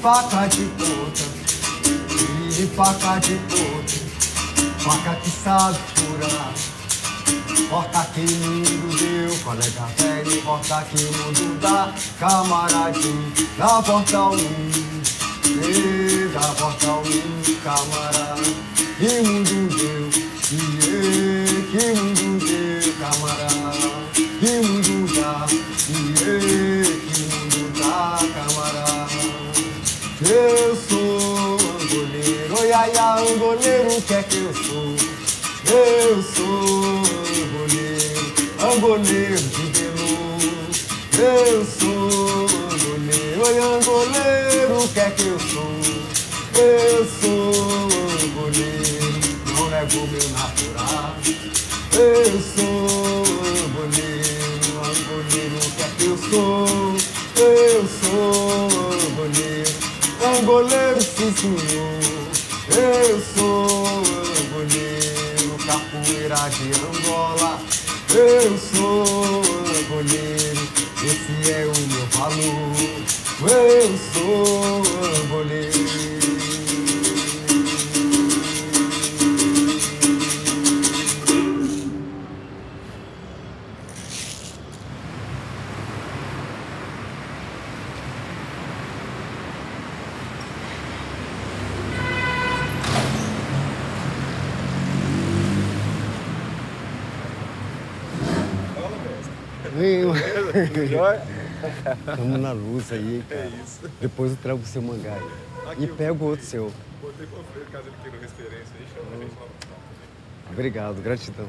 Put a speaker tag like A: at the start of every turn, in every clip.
A: Faca de ponta, de faca de ponta, faca que sabe furar. Porta que o mundo deu, colega velho, porta que o mundo dá, camaradinho, da porta ao mundo, da porta ao mundo, camarada. Que mundo deu, que mundo deu, camarada. Que mundo dá, que mundo dá, camarada. Eu sou angoleiro, oi, ai, ai, angoleiro, o que é que eu sou? Eu sou angoleiro de veludo. Eu sou angoleiro, oi, angoleiro, o que é que eu sou? Eu sou angoleiro, não nego meu natural. Eu sou angoleiro, o que é que eu sou? Eu sou angoleiro, sim senhor. Eu sou angoleiro, capoeira de Angola. Eu sou angoleiro, esse é o meu valor. Eu sou angoleiro. Estamos na luz aí, cara. É isso. Depois eu trago o seu mangá aí. Aqui, e pego outro seu.
B: Botei pra frente, caso ele queira referência aí, chama a gente lá no canto.
A: Obrigado, gratidão.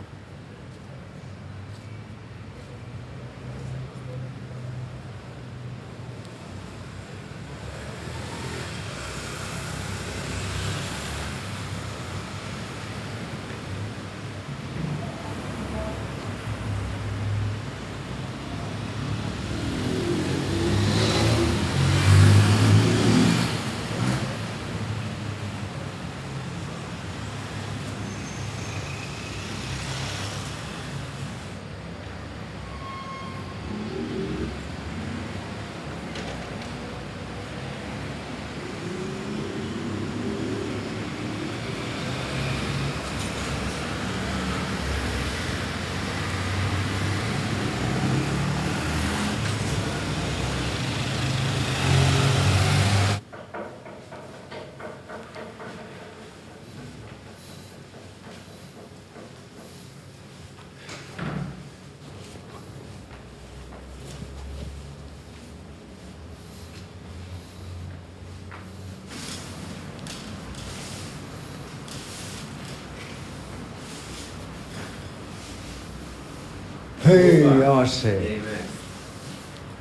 A: Hey, eu achei.
C: E aí, mestre?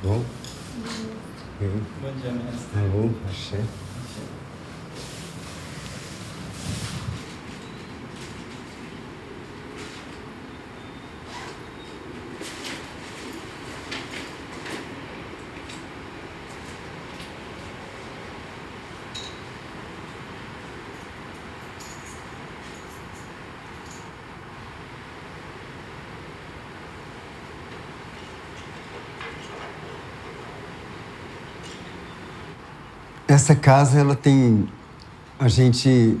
A: Bom?
C: Bom dia, mestre.
A: Tá bom, achei. Essa casa, ela tem... A gente...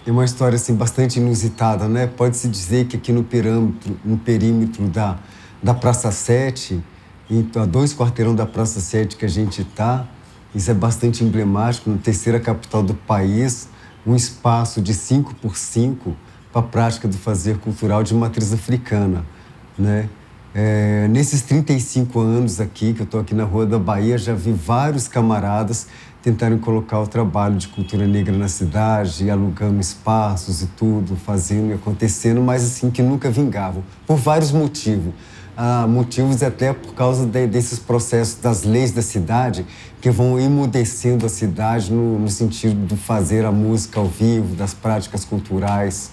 A: É uma história, assim, bastante inusitada, né? Pode-se dizer que aqui no perímetro da Praça 7, a 2 quarteirão da Praça 7 que a gente está, isso é bastante emblemático, na terceira capital do país, um espaço de 5x5 para a prática do fazer cultural de matriz africana, né? Nesses 35 anos aqui, que eu estou aqui na Rua da Bahia, já vi vários camaradas tentarem colocar o trabalho de cultura negra na cidade, alugando espaços e tudo, fazendo e acontecendo, mas assim, que nunca vingavam, por vários motivos. Motivos até por causa desses processos das leis da cidade, que vão emudecendo a cidade no sentido de fazer a música ao vivo, das práticas culturais,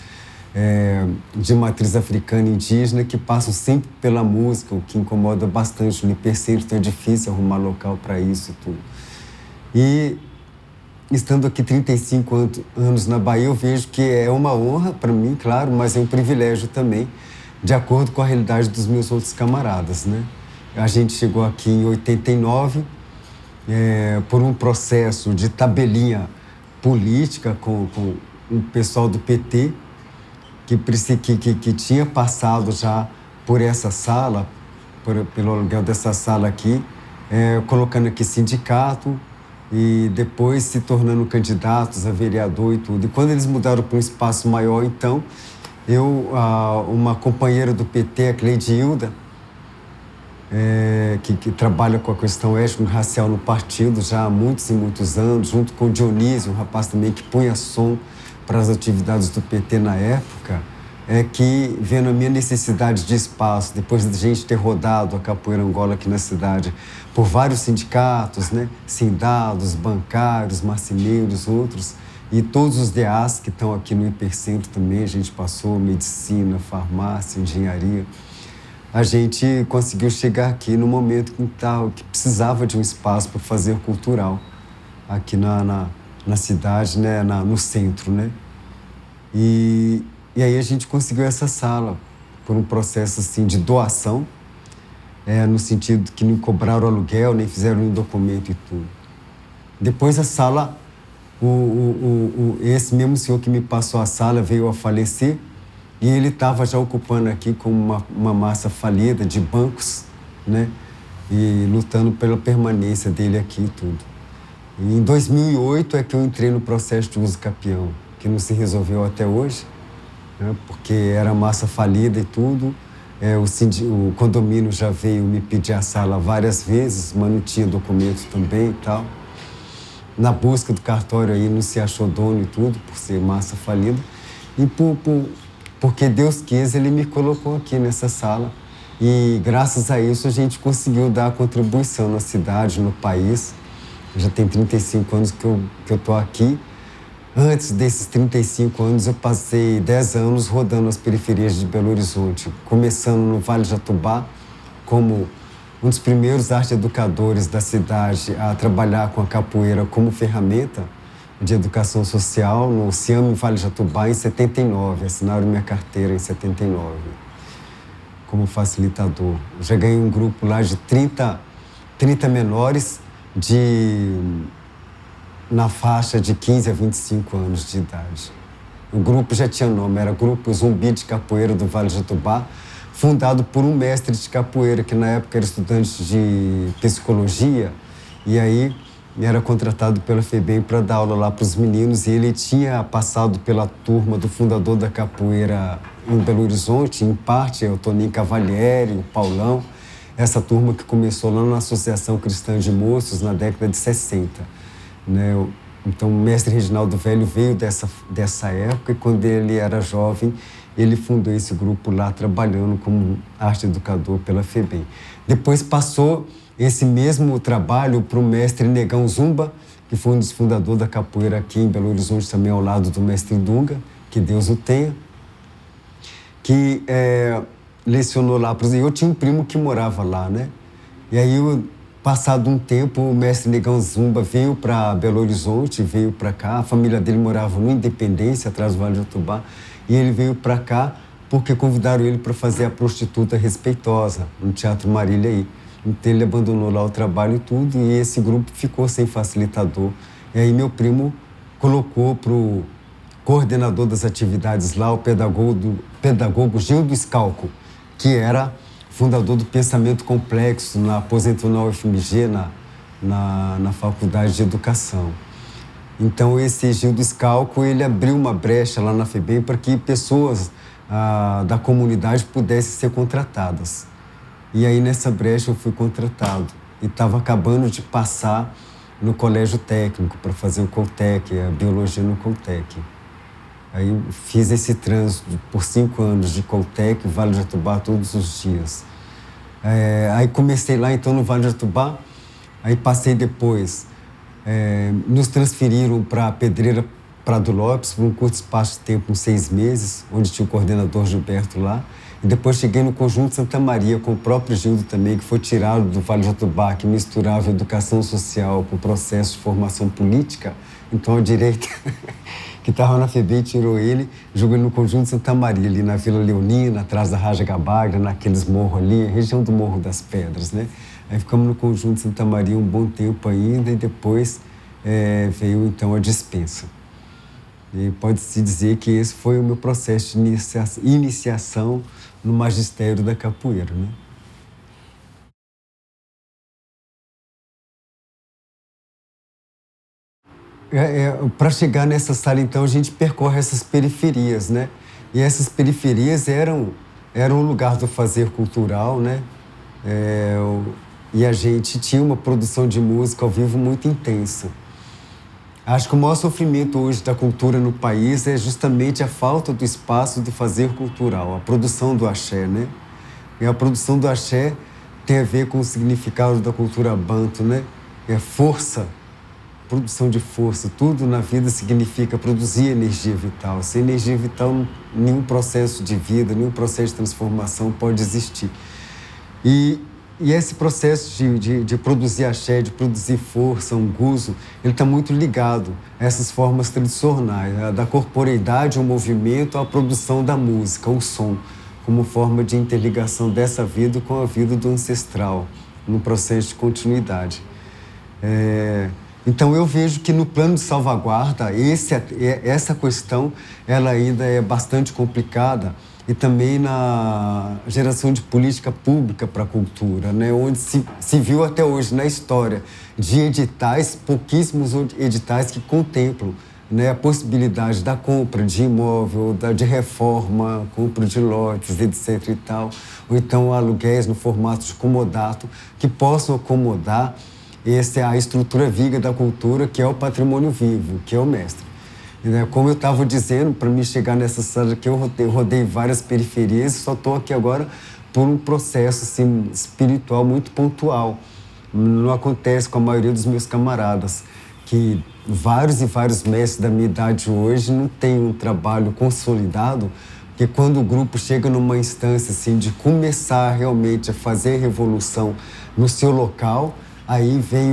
A: de matriz africana e indígena, que passam sempre pela música, o que incomoda bastante no hipercentro, então é difícil arrumar local para isso e tudo. E estando aqui 35 anos na Bahia, eu vejo que é uma honra para mim, claro, mas é um privilégio também, de acordo com a realidade dos meus outros camaradas, né? A gente chegou aqui em 89, por um processo de tabelinha política com o pessoal do PT, que tinha passado já por essa sala, pelo aluguel dessa sala aqui, colocando aqui sindicato e depois se tornando candidatos a vereador e tudo. E quando eles mudaram para um espaço maior, então, uma companheira do PT, a Cleidilda, que trabalha com a questão étnico-racial no partido já há muitos e muitos anos, junto com o Dionísio, um rapaz também que punha som para as atividades do PT na época, que vendo a minha necessidade de espaço, depois de a gente ter rodado a capoeira Angola aqui na cidade por vários sindicatos, né, sindados, bancários, marceneiros, outros, e todos os DAs que estão aqui no hipercentro também, a gente passou medicina, farmácia, engenharia. A gente conseguiu chegar aqui no momento que precisava de um espaço para fazer cultural aqui na cidade, né, no centro, né? E aí a gente conseguiu essa sala por um processo assim de doação, no sentido que não cobraram aluguel, nem fizeram nenhum documento e tudo. Depois a sala, esse mesmo senhor que me passou a sala veio a falecer e ele estava já ocupando aqui com uma massa falida de bancos, né? E lutando pela permanência dele aqui e tudo. E em 2008 é que eu entrei no processo de uso capião, que não se resolveu até hoje, né? Porque era massa falida e tudo. O condomínio já veio me pedir a sala várias vezes, mas não tinha documento também e tal. Na busca do cartório aí não se achou dono e tudo, por ser massa falida. E porque Deus quis, ele me colocou aqui nessa sala. E graças a isso a gente conseguiu dar contribuição na cidade, no país. Já tem 35 anos que eu tô aqui. Antes desses 35 anos, eu passei 10 anos rodando as periferias de Belo Horizonte, começando no Vale de Jatobá, como um dos primeiros arte-educadores da cidade a trabalhar com a capoeira como ferramenta de educação social, no Ciame Vale de Jatobá, em 79. Assinaram minha carteira em 79, como facilitador. Eu já ganhei um grupo lá de 30 menores na faixa de 15 a 25 anos de idade. O grupo já tinha nome, era Grupo Zumbi de Capoeira do Vale de Jatobá, fundado por um mestre de capoeira, que na época era estudante de psicologia, e aí era contratado pela FEBEM para dar aula lá para os meninos, e ele tinha passado pela turma do fundador da capoeira em Belo Horizonte, em parte, o Toninho Cavalieri, o Paulão, essa turma que começou lá na Associação Cristã de Moços na década de 60. Né? Então, o mestre Reginaldo Velho veio dessa época e, quando ele era jovem, ele fundou esse grupo lá, trabalhando como arte-educador pela FEBEM. Depois passou esse mesmo trabalho para o mestre Negão Zumba, que foi um dos fundadores da capoeira aqui em Belo Horizonte, também ao lado do mestre Dunga, que Deus o tenha, que lecionou lá para os... Eu tinha um primo que morava lá, né? E aí, passado um tempo, o mestre Negão Zumba veio para Belo Horizonte, veio para cá. A família dele morava no Independência, atrás do Vale de Jatobá, e ele veio para cá porque convidaram ele para fazer a Prostituta Respeitosa, no Teatro Marília aí. Então ele abandonou lá o trabalho e tudo, e esse grupo ficou sem facilitador. E aí meu primo colocou para o coordenador das atividades lá, o pedagogo Gildo Scalco, que era fundador do Pensamento Complexo, aposentou na UFMG, na Faculdade de Educação. Então, esse Gildo Scalco, ele abriu uma brecha lá na FEBEM para que pessoas da comunidade pudessem ser contratadas. E aí, nessa brecha, eu fui contratado. E estava acabando de passar no colégio técnico para fazer o Coltec, a biologia no Coltec. Aí fiz esse trânsito por 5 anos de Coltec, Vale de Jatobá, todos os dias. Aí comecei lá, então, no Vale de Jatobá. Aí passei depois, nos transferiram para a Pedreira Prado Lopes, por um curto espaço de tempo, uns 6 meses, onde tinha o coordenador Gilberto lá. E depois cheguei no Conjunto Santa Maria, com o próprio Gildo também, que foi tirado do Vale de Jatobá, que misturava educação social com o processo de formação política. Então a direita, que estava na FEBEM, tirou ele, jogou ele no Conjunto Santa Maria, ali na Vila Leonina, atrás da Raja Gabagra, naqueles morros ali, região do Morro das Pedras, né? Aí ficamos no Conjunto Santa Maria um bom tempo ainda e depois veio então a dispensa. E pode-se dizer que esse foi o meu processo de iniciação no magistério da capoeira, né? Para chegar nessa sala, então, a gente percorre essas periferias, né? E essas periferias eram um lugar do fazer cultural, né? E a gente tinha uma produção de música ao vivo muito intensa. Acho que o maior sofrimento hoje da cultura no país é justamente a falta do espaço de fazer cultural, a produção do axé, né? E a produção do axé tem a ver com o significado da cultura banto, né? É força, produção de força. Tudo na vida significa produzir energia vital. Sem energia vital, nenhum processo de vida, nenhum processo de transformação pode existir. E esse processo de produzir axé, de produzir força, unguzo, ele está muito ligado a essas formas tradicionais, da corporeidade, o movimento, à produção da música, o som, como forma de interligação dessa vida com a vida do ancestral, num processo de continuidade. Então eu vejo que no plano de salvaguarda, essa questão ela ainda é bastante complicada, e também na geração de política pública para a cultura, né? Onde se viu até hoje na história de editais, pouquíssimos editais que contemplam, né, a possibilidade da compra de imóvel, de reforma, compra de lotes, etc. e tal, ou então aluguéis no formato de comodato, que possam acomodar a estrutura viva da cultura, que é o patrimônio vivo, que é o mestre. Como eu estava dizendo, para mim chegar nessa sala aqui, eu rodei várias periferias e só estou aqui agora por um processo assim, espiritual muito pontual. Não acontece com a maioria dos meus camaradas, que vários e vários mestres da minha idade hoje não têm um trabalho consolidado, porque quando o grupo chega numa instância assim, de começar realmente a fazer revolução no seu local, aí vem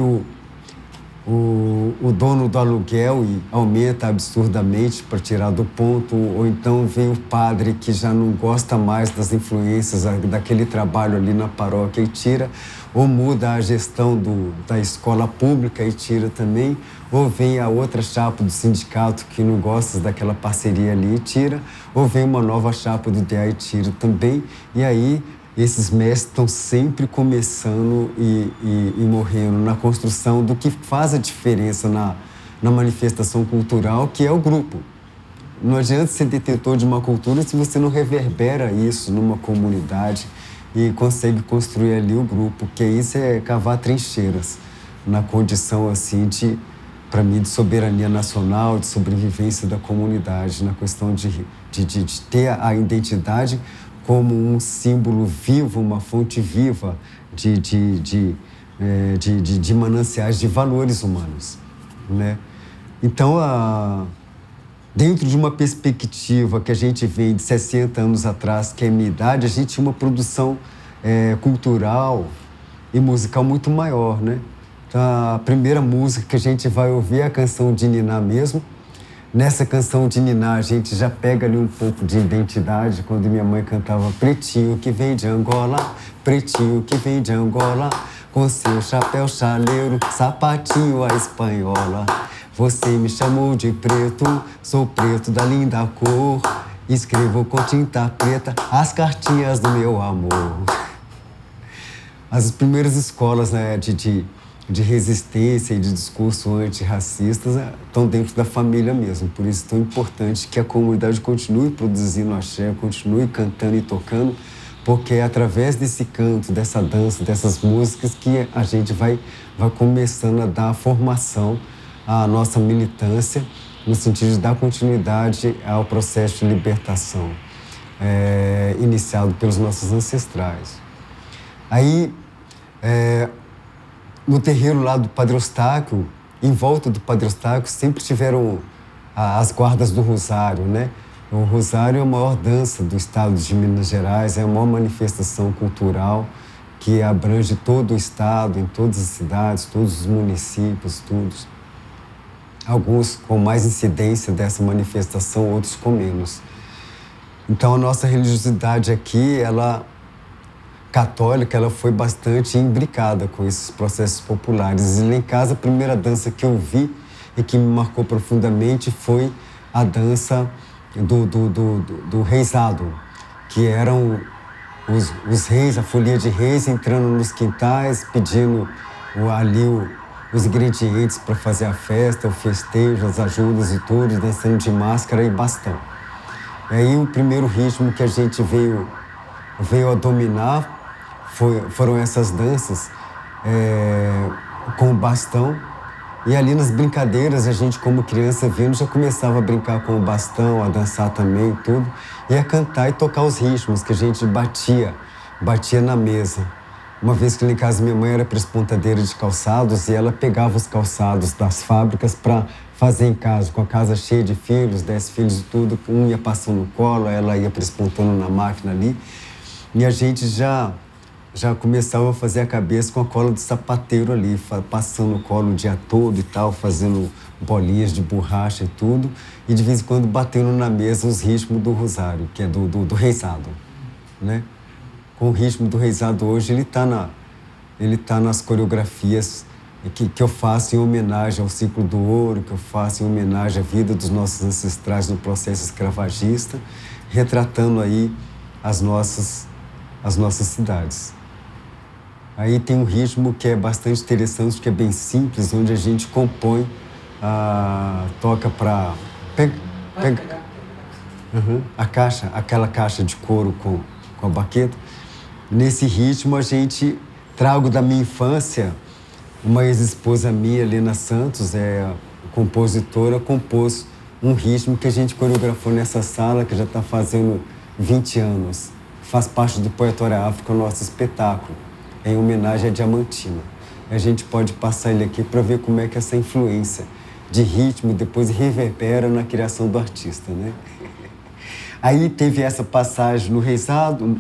A: o dono do aluguel e aumenta absurdamente para tirar do ponto, ou então vem o padre que já não gosta mais das influências daquele trabalho ali na paróquia e tira, ou muda a gestão da escola pública e tira também, ou vem a outra chapa do sindicato que não gosta daquela parceria ali e tira, ou vem uma nova chapa do DA e tira também, e aí esses mestres estão sempre começando e morrendo na construção do que faz a diferença na manifestação cultural, que é o grupo. Não adianta ser detentor de uma cultura se você não reverbera isso numa comunidade e consegue construir ali o grupo, que isso é cavar trincheiras na condição assim para mim, de soberania nacional, de sobrevivência da comunidade, na questão de ter a identidade como um símbolo vivo, uma fonte viva de mananciais de valores humanos, né? Então, dentro de uma perspectiva que a gente vem de 60 anos atrás, que é a minha idade, a gente tinha uma produção cultural e musical muito maior, né? Então, a primeira música que a gente vai ouvir é a canção de Niná mesmo. Nessa canção de Niná, a gente já pega ali um pouco de identidade, quando minha mãe cantava Pretinho que vem de Angola, pretinho que vem de Angola, com seu chapéu chaleiro, sapatinho à espanhola. Você me chamou de preto, sou preto da linda cor, escrevo com tinta preta as cartinhas do meu amor. As primeiras escolas, né, de resistência e de discurso antirracistas estão dentro da família mesmo. Por isso é tão importante que a comunidade continue produzindo axé, continue cantando e tocando,
D: porque é através desse canto, dessa dança, dessas músicas que a gente vai começando a dar formação à nossa militância, no sentido de dar continuidade ao processo de libertação iniciado pelos nossos ancestrais. Aí, no terreiro lá do Padre Eustáquio, em volta do Padre Eustáquio, sempre tiveram as guardas do Rosário, né? O Rosário é a maior dança do estado de Minas Gerais, é a maior manifestação cultural que abrange todo o estado, em todas as cidades, todos os municípios, todos. Alguns com mais incidência dessa manifestação, outros com menos. Então a nossa religiosidade aqui, ela católica, ela foi bastante imbricada com esses processos populares. E lá em casa, a primeira dança que eu vi e que me marcou profundamente foi a dança do reisado, que eram os reis, a folia de reis entrando nos quintais, pedindo ali os ingredientes para fazer a festa, o festejo, as ajudas e tudo, dançando de máscara e bastão. E aí o primeiro ritmo que a gente veio a dominar foram essas danças com o bastão. E ali nas brincadeiras, a gente como criança vendo, já começava a brincar com o bastão, a dançar também e tudo, e a cantar e tocar os ritmos que a gente batia na mesa. Uma vez que lá em casa minha mãe era prespontadeira de calçados e ela pegava os calçados das fábricas para fazer em casa, com a casa cheia de filhos, 10 filhos e tudo, um ia passando no colo, ela ia prespontando na máquina ali, e a gente já começava a fazer a cabeça com a cola do sapateiro ali, passando o colo o dia todo e tal, fazendo bolinhas de borracha e tudo, e de vez em quando batendo na mesa os ritmos do Rosário, que é do reisado, né? Com o ritmo do reisado hoje, ele tá nas coreografias que eu faço em homenagem ao ciclo do ouro, que eu faço em homenagem à vida dos nossos ancestrais no processo escravagista, retratando aí as nossas cidades. Aí tem um ritmo que é bastante interessante, que é bem simples, onde a gente compõe, toca para... aquela caixa de couro com a baqueta. Nesse ritmo a gente, trago da minha infância, uma ex-esposa minha, Helena Santos, compositora, compôs um ritmo que a gente coreografou nessa sala, que já está fazendo 20 anos. Faz parte do Poetória África, o nosso espetáculo, em homenagem à Diamantina. A gente pode passar ele aqui para ver como é que essa influência de ritmo depois reverbera na criação do artista, né? Aí teve essa passagem no reisado,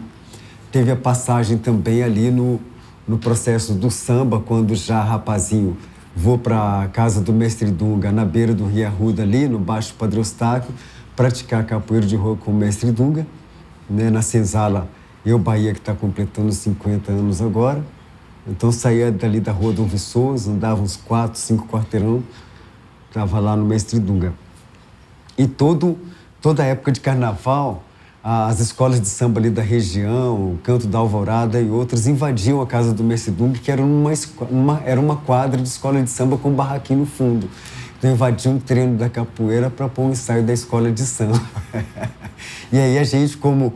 D: teve a passagem também ali no processo do samba, quando já rapazinho vou para a casa do Mestre Dunga, na beira do Rio Arruda ali, no Baixo Padre Eustáquio, praticar capoeira de rua com o Mestre Dunga, né, na senzala Eu Bahia, que está completando 50 anos agora. Então saía dali da Rua Dom Viçoso, andava uns 4, 5 quarteirão, estava lá no Mestre Dunga. E toda a época de carnaval, as escolas de samba ali da região, o Canto da Alvorada e outras, invadiam a casa do Mestre Dunga, que era uma quadra de escola de samba com um barraquinho no fundo. Então invadiam o treino da capoeira para pôr um ensaio da escola de samba. E aí a gente, como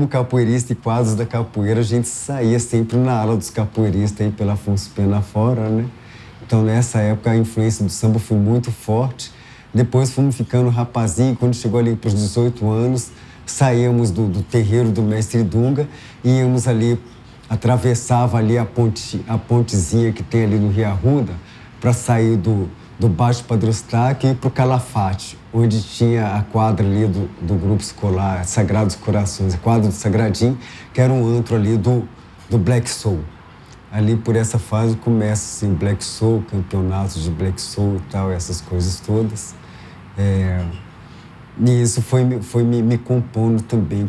D: capoeirista e quadros da capoeira, a gente saía sempre na ala dos capoeiristas aí pela Afonso Pena fora, né? Então nessa época a influência do samba foi muito forte. Depois fomos ficando rapazinho, quando chegou ali para os 18 anos, saíamos do terreiro do Mestre Dunga e íamos ali, atravessava ali a pontezinha que tem ali no Rio Arruda, para sair do Baixo Padre Eustáquio e ir para o Calafate, onde tinha a quadra ali do grupo escolar Sagrados Corações, a quadra do Sagradinho, que era um antro ali do Black Soul. Ali por essa fase começa assim, Black Soul, campeonatos de Black Soul e tal, essas coisas todas. E isso foi me compondo também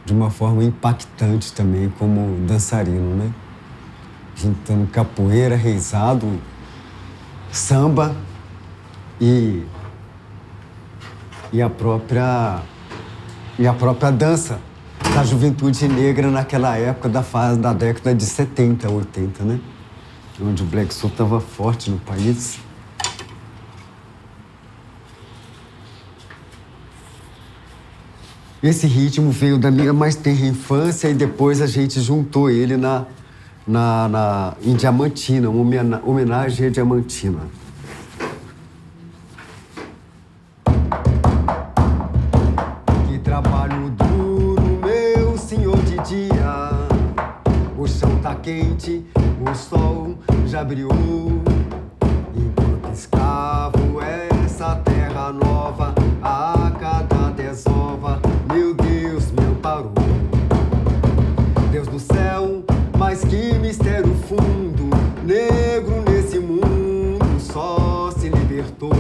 D: de uma forma impactante também como dançarino, né? Juntando capoeira, reisado, samba e a própria dança da juventude negra naquela época da década de 70, 80, né? Onde o Black Soul estava forte no país. Esse ritmo veio da minha mais tenra infância e depois a gente juntou ele em Diamantina, uma homenagem a Diamantina. Que trabalho duro, meu senhor de dia. O chão tá quente, o sol já brilhou. Enquanto escravo essa terra nova, a cada desova, meu Deus me amparou. Deus do céu, mas que mistério fundo, negro nesse mundo só se libertou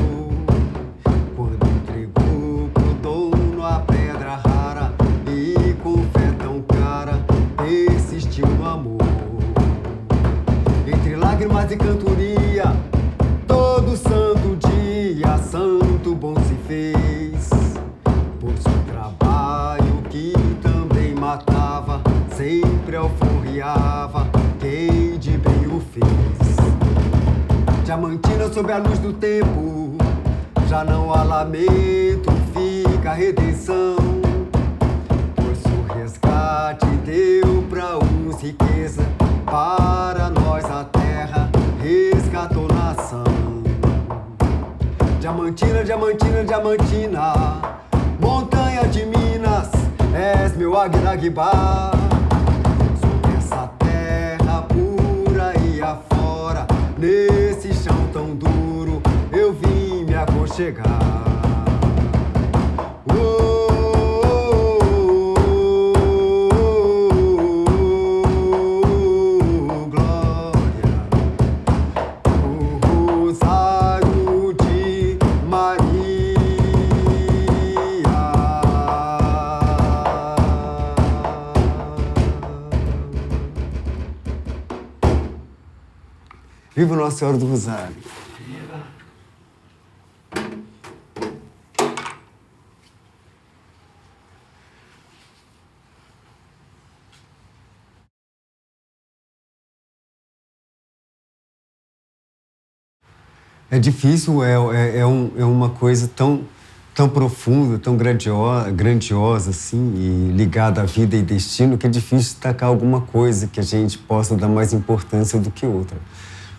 D: quando entregou pro dono a pedra rara e com fé tão cara persistiu no amor. Entre lágrimas e cantoria, todo santo dia, santo bom se fez, por seu trabalho que também matava, sempre alforriava quem de bem o fez. Diamantina sob a luz do tempo, já não há lamento, fica a redenção, pois o resgate deu pra uns riqueza, para nós a terra resgatou nação. Diamantina, Diamantina, Diamantina, montanha de Minas, és meu Águia-Guibá. Sobre essa terra pura e afora, nesse chão tão duro, eu vim me aconchegar. Viva Nossa Senhora do Rosário! Viva! É difícil, é uma coisa tão profunda, tão grandiosa assim, e ligada à vida e destino, que é difícil destacar alguma coisa que a gente possa dar mais importância do que outra.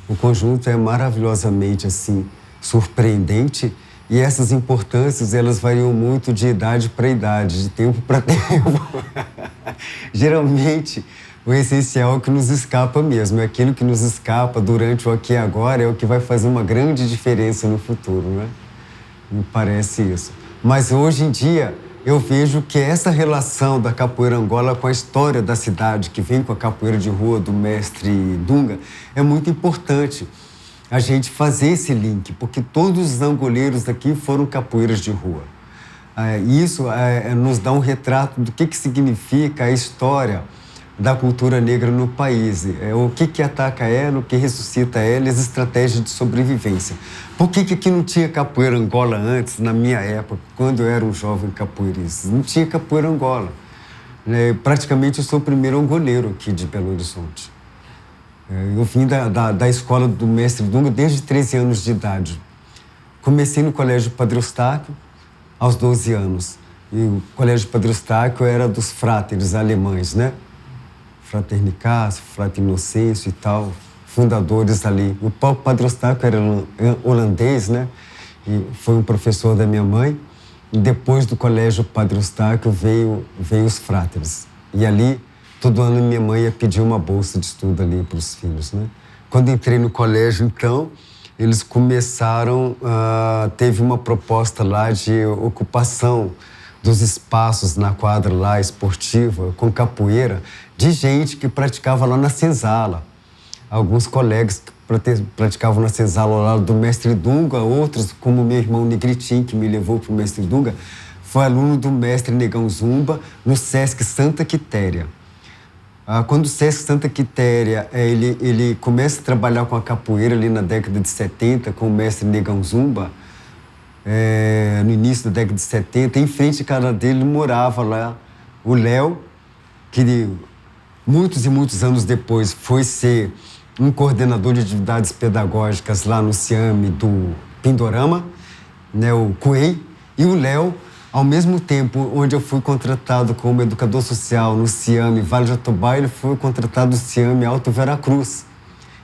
D: O conjunto é maravilhosamente assim surpreendente e essas importâncias elas variam muito de idade para idade, de tempo para tempo. Geralmente o essencial é o que nos escapa mesmo, é aquilo que nos escapa durante o aqui e agora é o que vai fazer uma grande diferença no futuro, né? Me parece isso. Mas hoje em dia eu vejo que essa relação da capoeira Angola com a história da cidade, que vem com a capoeira de rua do mestre Dunga, é muito importante a gente fazer esse link, porque todos os angoleiros daqui foram capoeiras de rua. Isso nos dá um retrato do que significa a história da cultura negra no país, o que ataca ela, o que ressuscita ela e as estratégias de sobrevivência. Por que aqui não tinha capoeira Angola antes, na minha época, quando eu era um jovem capoeirista? Não tinha capoeira Angola. Praticamente eu sou o primeiro angoleiro aqui de Belo Horizonte. Eu vim da escola do mestre Dunga desde 13 anos de idade. Comecei no Colégio Padre Eustáquio aos 12 anos. E o Colégio Padre Eustáquio era dos fráteres alemães, né? Frater Nicásio, Frater Inocêncio e tal, fundadores ali. O próprio Padre Eustáquio era holandês, né? E foi um professor da minha mãe. E depois do Colégio Padre Eustáquio veio os fráteres. E ali, todo ano minha mãe ia pedir uma bolsa de estudo ali para os filhos, né? Quando entrei no colégio, então, eles começaram, teve uma proposta lá de ocupação dos espaços na quadra lá esportiva, com capoeira, de gente que praticava lá na senzala. Alguns colegas que praticavam na senzala lá do mestre Dunga, outros, como meu irmão Negritim, que me levou para o mestre Dunga, foi aluno do mestre Negão Zumba no Sesc Santa Quitéria. Quando o Sesc Santa Quitéria ele começa a trabalhar com a capoeira ali na década de 70, com o mestre Negão Zumba, no início da década de 70, em frente à casa dele morava lá o Léo, que muitos e muitos anos depois foi ser um coordenador de atividades pedagógicas lá no CIAME do Pindorama, né, o CUEI, e o Léo ao mesmo tempo onde eu fui contratado como educador social no CIAME Vale de Jatobá, ele foi contratado no CIAME Alto Veracruz.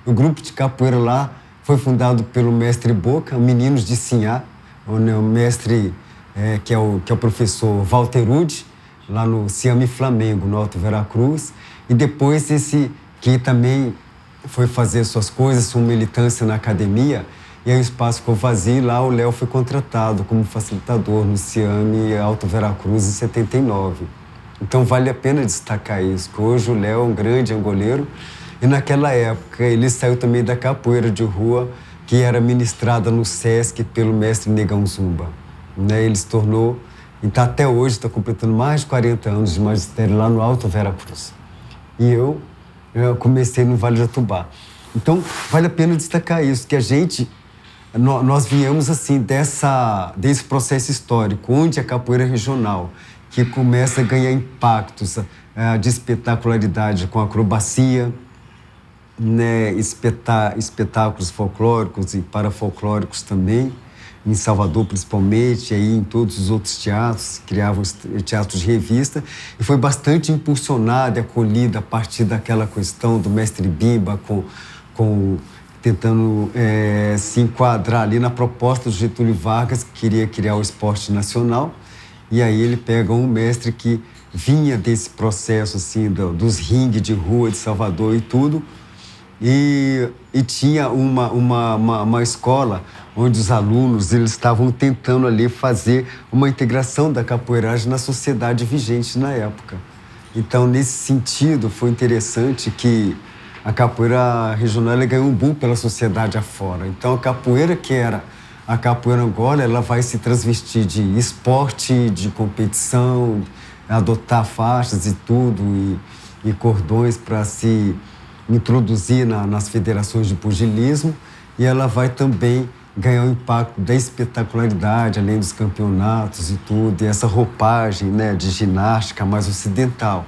D: O grupo de capoeira lá foi fundado pelo mestre Boca, Meninos de Sinhá, o mestre que é o professor Walter Ude, lá no CIAME Flamengo, no Alto Veracruz. E depois esse que também foi fazer suas coisas, sua militância na academia, e aí o espaço ficou vazio, e lá o Léo foi contratado como facilitador no CIAME Alto Veracruz em 79. Então vale a pena destacar isso, que hoje o Léo é um grande angoleiro, e naquela época ele saiu também da capoeira de rua, que era ministrada no SESC pelo mestre Negão Zumba. Né? Ele se tornou, então até hoje está completando mais de 40 anos de magistério lá no Alto Veracruz. E eu comecei no Vale de Jatobá. Então vale a pena destacar isso, que a gente... Nós viemos assim desse processo histórico, onde a capoeira regional, que começa a ganhar impactos de espetacularidade com acrobacia, né, espetáculos folclóricos e parafolclóricos também, em Salvador principalmente, e aí em todos os outros teatros, criavam teatros de revista, e foi bastante impulsionada e acolhida a partir daquela questão do mestre Bimba tentando se enquadrar ali na proposta do Getúlio Vargas, que queria criar o esporte nacional. E aí ele pega um mestre que vinha desse processo assim, dos ringues de rua de Salvador e tudo, e tinha uma escola onde os alunos eles estavam tentando ali fazer uma integração da capoeiragem na sociedade vigente na época. Então, nesse sentido, foi interessante que a capoeira regional ganhou um boom pela sociedade afora. Então, a capoeira que era a capoeira Angola, ela vai se transvestir de esporte, de competição, adotar faixas e tudo, e cordões para se introduzir nas federações de pugilismo, e ela vai também ganhar o impacto da espetacularidade, além dos campeonatos e tudo, e essa roupagem, né, de ginástica mais ocidental.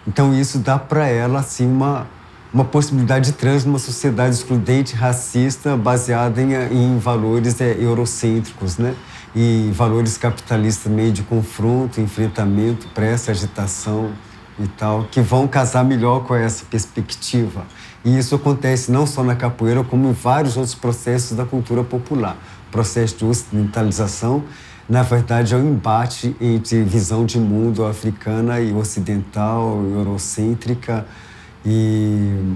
D: Então isso dá para ela assim, uma possibilidade de trânsito numa sociedade excludente, racista, baseada em valores eurocêntricos, né? E valores capitalistas meio de confronto, enfrentamento, pressa, agitação e tal, que vão casar melhor com essa perspectiva. E isso acontece não só na capoeira, como em vários outros processos da cultura popular. O processo de ocidentalização, na verdade, é um embate entre visão de mundo africana e ocidental, eurocêntrica e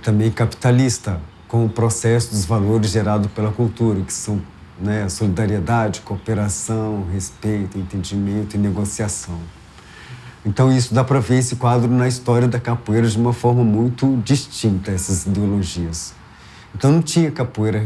D: também capitalista, com o processo dos valores gerados pela cultura, que são, né, solidariedade, cooperação, respeito, entendimento e negociação. Então isso dá para ver esse quadro na história da capoeira de uma forma muito distinta, essas ideologias. Então não tinha capoeira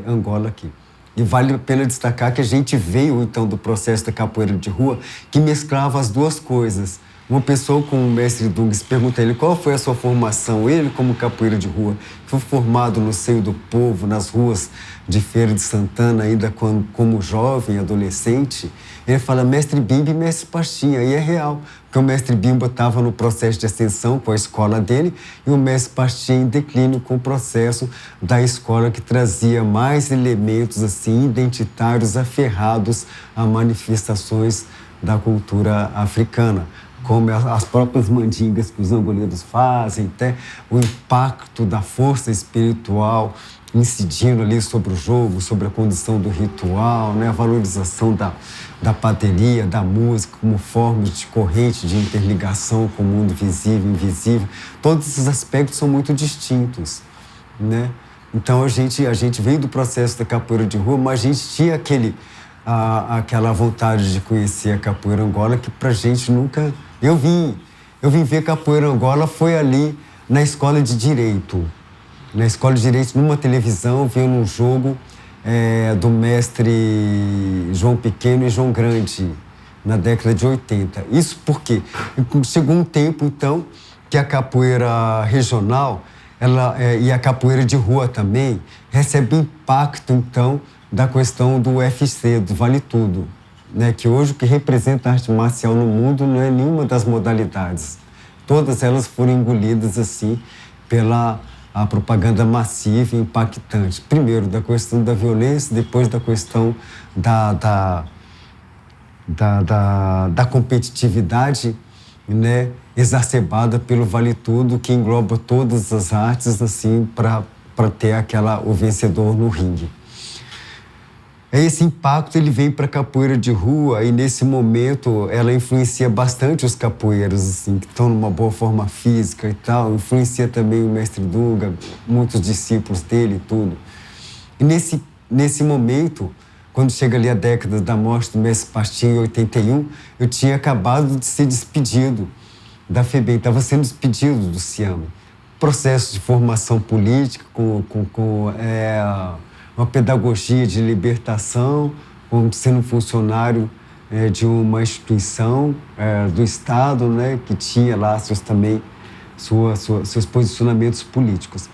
D: Angola aqui. E vale a pena destacar que a gente veio então do processo da capoeira de rua que mesclava as duas coisas. Uma pessoa como o mestre Dungas pergunta a ele qual foi a sua formação. Ele, como capoeira de rua, foi formado no seio do povo, nas ruas de Feira de Santana, ainda como jovem, adolescente. Ele fala mestre Bimba e mestre Pastinha, e é real, porque o mestre Bimba estava no processo de ascensão com a escola dele e o mestre Pastinha em declínio com o processo da escola que trazia mais elementos assim identitários aferrados a manifestações da cultura africana, como as próprias mandingas que os angoleiros fazem, até o impacto da força espiritual incidindo ali sobre o jogo, sobre a condição do ritual, né? A valorização da bateria, da música como forma de corrente de interligação com o mundo visível e invisível. Todos esses aspectos são muito distintos, né? Então a gente veio do processo da capoeira de rua, mas a gente tinha aquela vontade de conhecer a capoeira Angola que pra gente nunca... Eu vim ver capoeira Angola foi ali na escola de Direito. Na escola de Direito, numa televisão, vendo um jogo do mestre João Pequeno e João Grande, na década de 80. Isso porque chegou um tempo, então, que a capoeira regional e a capoeira de rua também recebe impacto, então, da questão do UFC, do Vale Tudo, né? Que hoje o que representa a arte marcial no mundo não é nenhuma das modalidades. Todas elas foram engolidas, assim, pela a propaganda massiva e impactante. Primeiro da questão da violência, depois da questão da competitividade, né, exacerbada pelo vale tudo, que engloba todas as artes, assim, para ter o vencedor no ringue. Esse impacto ele vem para a capoeira de rua e nesse momento ela influencia bastante os capoeiros, assim, que estão numa boa forma física e tal, influencia também o mestre Dunga, muitos discípulos dele e tudo. E nesse momento, quando chega ali a década da morte do mestre Pastinha, em 81, eu tinha acabado de ser despedido da FEBEM, estava sendo despedido do CIAME. Processo de formação política, com uma pedagogia de libertação, como sendo funcionário de uma instituição do Estado, né, que tinha lá seus posicionamentos políticos.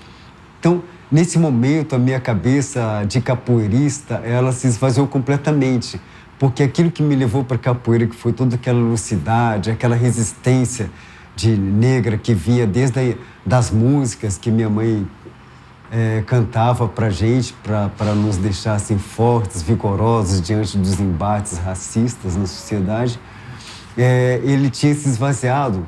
D: Então, nesse momento, a minha cabeça de capoeirista, ela se esvaziou completamente, porque aquilo que me levou para a capoeira, que foi toda aquela lucidez, aquela resistência negra que vinha desde das músicas que minha mãe cantava para a gente, para nos deixar assim, fortes, vigorosos diante dos embates racistas na sociedade, ele tinha se esvaziado,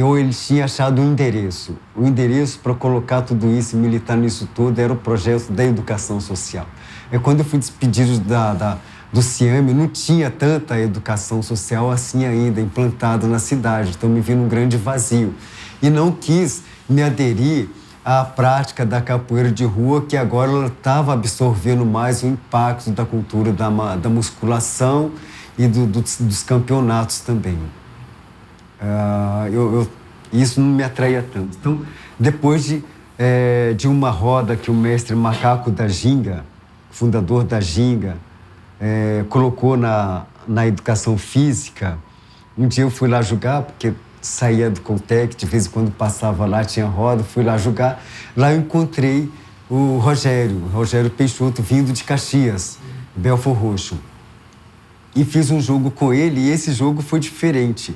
D: ou ele tinha achado um endereço. O endereço para colocar tudo isso e militar nisso tudo era o projeto da educação social. Quando eu fui despedido do CIAME, não tinha tanta educação social assim ainda implantada na cidade, então me vi num grande vazio. E não quis me aderir à prática da capoeira de rua, que agora ela estava absorvendo mais o impacto da cultura da musculação e dos campeonatos também. Isso não me atraía tanto. Então, depois de uma roda que o mestre Macaco da Ginga, fundador da Ginga, colocou na educação física, um dia eu fui lá jogar, porque saía do Coltec, de vez em quando passava lá, tinha roda, fui lá jogar. Lá eu encontrei o Rogério Peixoto, vindo de Caxias, Belford Roxo. E fiz um jogo com ele, e esse jogo foi diferente.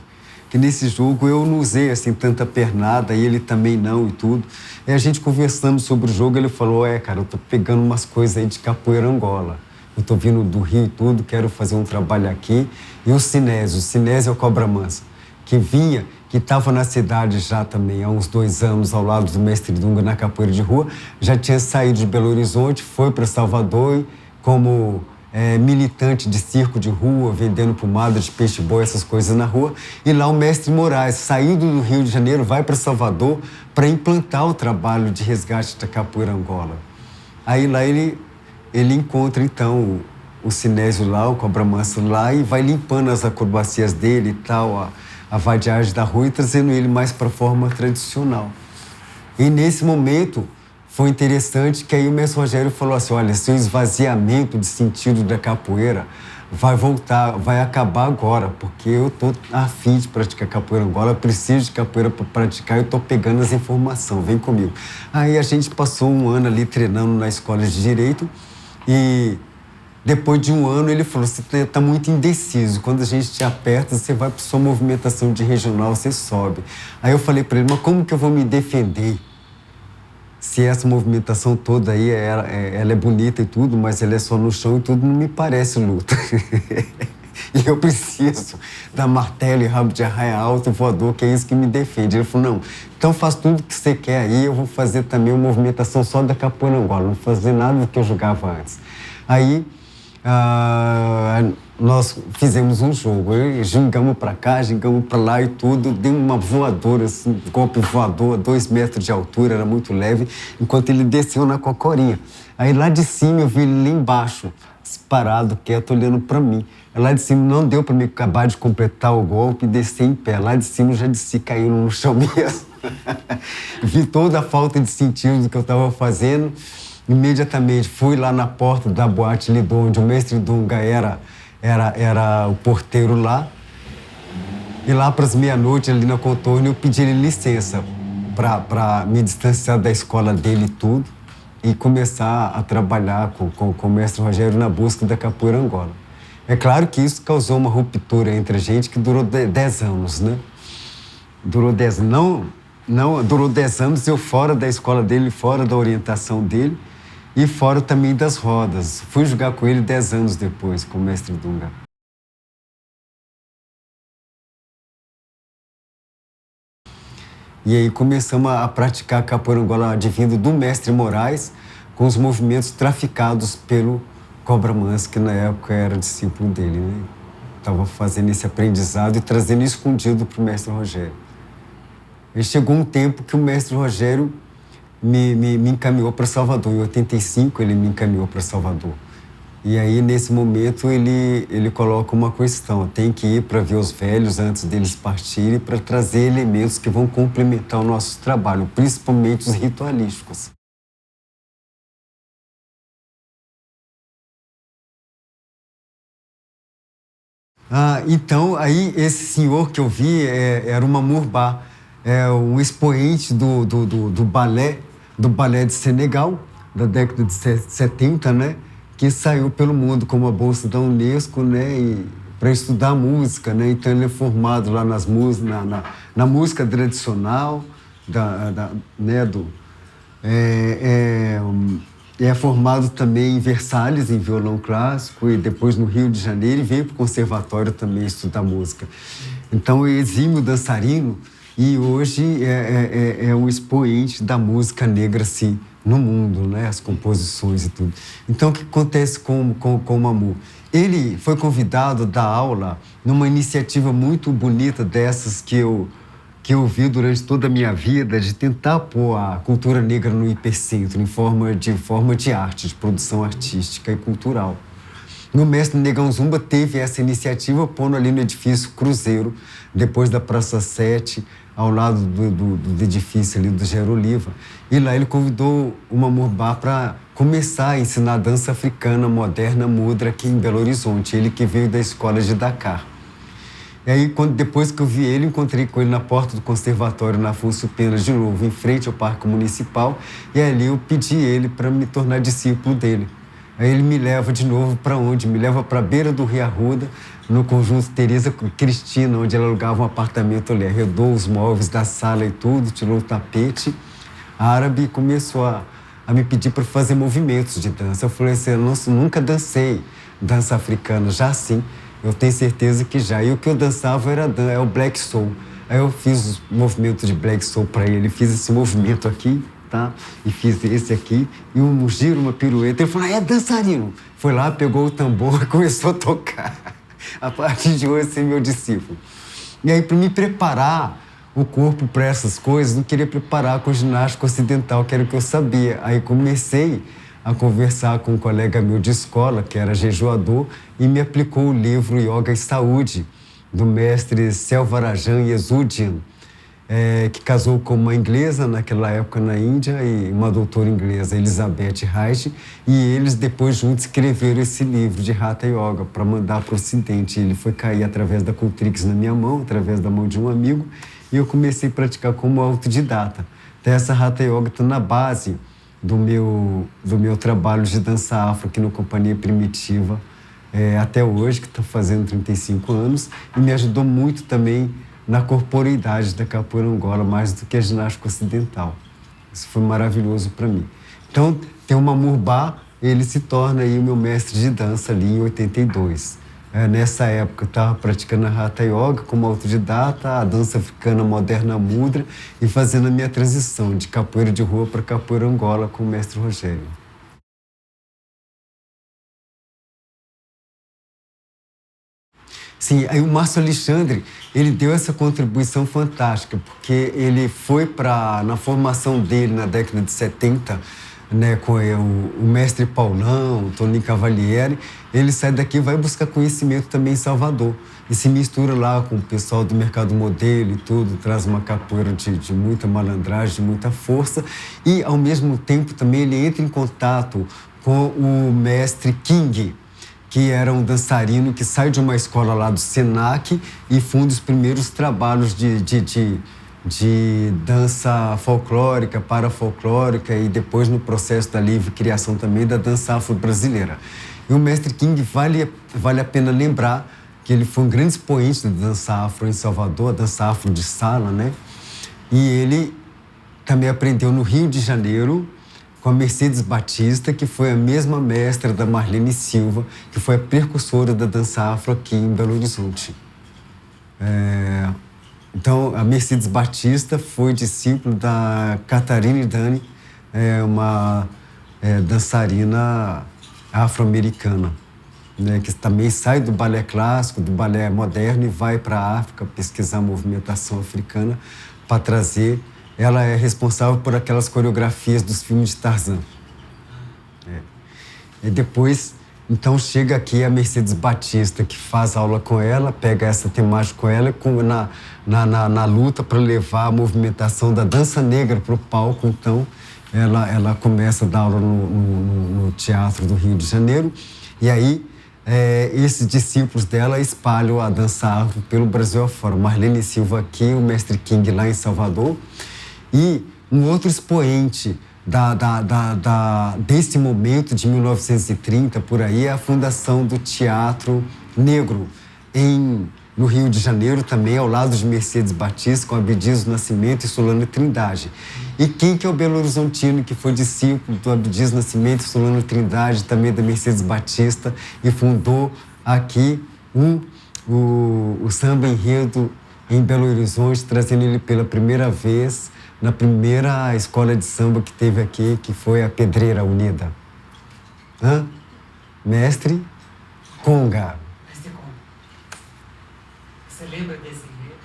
D: Que nesse jogo eu não usei assim tanta pernada, e ele também não e tudo. E a gente conversando sobre o jogo, ele falou, cara, eu tô pegando umas coisas aí de capoeira Angola. Eu tô vindo do Rio e tudo, quero fazer um trabalho aqui. E o Sinésio é o Cobra Mansa, que estava na cidade já também há uns 2 anos, ao lado do mestre Dunga na capoeira de rua, já tinha saído de Belo Horizonte, foi para Salvador como militante de circo de rua, vendendo pomada de peixe-boi, essas coisas na rua. E lá o mestre Moraes, saindo do Rio de Janeiro, vai para Salvador para implantar o trabalho de resgate da capoeira Angola. Aí lá ele encontra, então, o Sinésio lá, o Cobra Manso lá, e vai limpando as acrobacias dele e tal, a vadiagem da rua, e trazendo ele mais para a forma tradicional. E nesse momento foi interessante que aí o mestre Rogério falou assim, olha, seu esvaziamento de sentido da capoeira vai voltar, vai acabar agora, porque eu tô afim de praticar capoeira Angola, preciso de capoeira para praticar, eu tô pegando as informações, vem comigo. Aí a gente passou 1 ano ali treinando na escola de Direito, e depois de 1 ano ele falou, você está muito indeciso, quando a gente te aperta, você vai para sua movimentação de regional, você sobe. Aí eu falei para ele, mas como que eu vou me defender? Se essa movimentação toda aí, ela é bonita e tudo, mas ela é só no chão e tudo, não me parece luta. E eu preciso dar martelo e rabo de arraia alto e voador, que é isso que me defende. Ele falou, não, então faz tudo que você quer aí, eu vou fazer também uma movimentação só da capoeira Angola, não vou fazer nada do que eu jogava antes. Aí nós fizemos um jogo, gingamos para cá, gingamos para lá e tudo, deu uma voadora, assim, golpe voador, 2 metros de altura, era muito leve, enquanto ele desceu na cocorinha. Aí lá de cima eu vi ele lá embaixo, parado, quieto, olhando para mim. Lá de cima não deu para mim acabar de completar o golpe e descer em pé. Lá de cima eu já desci caindo no chão mesmo. Vi toda a falta de sentido do que eu estava fazendo. Imediatamente fui lá na porta da boate Lidon, onde o mestre Dunga era o porteiro lá. E lá para as meia-noite, ali na Contorno, eu pedi ele licença para me distanciar da escola dele e tudo e começar a trabalhar com o mestre Rogério na busca da capoeira Angola. É claro que isso causou uma ruptura entre a gente que durou 10 anos, né? Durou 10 anos. Não, durou 10 anos, eu fora da escola dele, fora da orientação dele e fora também das rodas. Fui jogar com ele 10 anos depois, com o mestre Dunga. E aí começamos a praticar capoeira Angola advindo do mestre Moraes, com os movimentos traficados pelo Cobra Manso, que na época era discípulo dele, né? Estava fazendo esse aprendizado e trazendo escondido para o mestre Rogério. E chegou um tempo que o mestre Rogério me encaminhou para Salvador. Em 85 ele me encaminhou para Salvador. E aí, nesse momento, ele coloca uma questão. Tem que ir para ver os velhos antes deles partirem para trazer elementos que vão complementar o nosso trabalho, principalmente os ritualísticos. Então, aí esse senhor que eu vi era o Mamour Ba, um expoente do balé de Senegal, da década de 70, né? Que saiu pelo mundo com uma bolsa da Unesco, né? Para estudar música, né? Então ele é formado lá na música tradicional, né? É formado também em Versalhes, em violão clássico, e depois no Rio de Janeiro, e veio para o conservatório também estudar música. Então, é exímio dançarino, e hoje é um expoente da música negra, assim, no mundo, né? As composições e tudo. Então, o que acontece com o Mamour? Ele foi convidado a dar aula numa iniciativa muito bonita dessas que eu vi durante toda a minha vida, de tentar pôr a cultura negra no hipercentro, em forma de arte, de produção artística e cultural. O mestre Negão Zumba teve essa iniciativa pondo ali no edifício Cruzeiro, depois da Praça 7, ao lado do edifício ali do Gero Oliva. E lá ele convidou o Mamour Ba para começar a ensinar dança africana moderna mudra aqui em Belo Horizonte, ele que veio da escola de Dakar. E aí, depois que eu vi ele, encontrei com ele na porta do conservatório, na Afonso Pena, de novo, em frente ao Parque Municipal, e ali eu pedi ele para me tornar discípulo dele. Aí ele me leva de novo para onde? Me leva para a beira do Rio Arruda, no conjunto Tereza Cristina, onde ela alugava um apartamento ali, arredou os móveis da sala e tudo, tirou o tapete árabe e começou a me pedir para fazer movimentos de dança. Eu falei assim, eu nunca dancei dança africana, já sim. Eu tenho certeza que já. E o que eu dançava era o Black Soul. Aí eu fiz os movimentos de Black Soul para ele. Fiz esse movimento aqui, tá? E fiz esse aqui. E um giro, uma pirueta. Ele falou, é dançarino. Foi lá, pegou o tambor e começou a tocar. A partir de hoje, ser meu discípulo. E aí, para me preparar o corpo para essas coisas, não queria preparar com ginástica ocidental, que era o que eu sabia. Aí comecei a conversar com um colega meu de escola, que era jejuador, e me aplicou o livro Yoga e Saúde, do mestre Selvarajan Yesudian, que casou com uma inglesa naquela época na Índia e uma doutora inglesa, Elizabeth Reich, e eles depois juntos escreveram esse livro de Hatha Yoga para mandar para o Ocidente. Ele foi cair através da Cultrix na minha mão, através da mão de um amigo, e eu comecei a praticar como autodidata. Então essa Hatha Yoga está na base do meu trabalho de dança afro aqui no Companhia Primitiva, até hoje, que está fazendo 35 anos, e me ajudou muito também na corporeidade da capoeira Angola, mais do que a ginástica ocidental. Isso foi maravilhoso para mim. Então, tem o Mamour Ba, ele se torna aí o meu mestre de dança ali em 82. Nessa época eu estava praticando a Hatha Yoga como autodidata, a dança africana moderna mudra e fazendo a minha transição de capoeira de rua para capoeira Angola com o mestre Rogério. Sim, aí o Márcio Alexandre, ele deu essa contribuição fantástica, porque ele foi na formação dele na década de 70, né, com o mestre Paulão, o Toninho Cavalieri, ele sai daqui e vai buscar conhecimento também em Salvador. E se mistura lá com o pessoal do mercado modelo e tudo, traz uma capoeira de muita malandragem, de muita força. E, ao mesmo tempo, também ele entra em contato com o mestre King, que era um dançarino que sai de uma escola lá do Senac e funda os primeiros trabalhos de dança folclórica, parafolclórica e depois no processo da livre criação também da dança afro-brasileira. E o mestre King vale a pena lembrar que ele foi um grande expoente da dança afro em Salvador, a dança afro de sala, né? E ele também aprendeu no Rio de Janeiro, com a Mercedes Batista, que foi a mesma mestra da Marlene Silva, que foi a precursora da dança afro aqui em Belo Horizonte. Então, a Mercedes Batista foi discípula da Catarina Dani, uma dançarina afro-americana, né, que também sai do balé clássico, do balé moderno e vai para a África pesquisar a movimentação africana para trazer. Ela é responsável por aquelas coreografias dos filmes de Tarzan. E depois, então, chega aqui a Mercedes Batista, que faz aula com ela, pega essa temática com ela, na luta para levar a movimentação da dança negra para o palco. Então, ela começa a dar aula no Teatro do Rio de Janeiro. E aí, esses discípulos dela espalham a dança afro pelo Brasil afora. Marlene Silva aqui, o Mestre King lá em Salvador. E um outro expoente desse momento de 1930, por aí, é a fundação do Teatro Negro no Rio de Janeiro, também ao lado de Mercedes Batista, com Abdias do Nascimento e Solano Trindade. E quem que é o Belo Horizontino que foi discípulo do Abdias do Nascimento e Solano Trindade, também da Mercedes Batista, e fundou aqui o Samba Enredo em Belo Horizonte, trazendo ele pela primeira vez na primeira escola de samba que teve aqui, que foi a Pedreira Unida. Mestre Conga.
C: Mestre Conga. Você lembra desse enredo?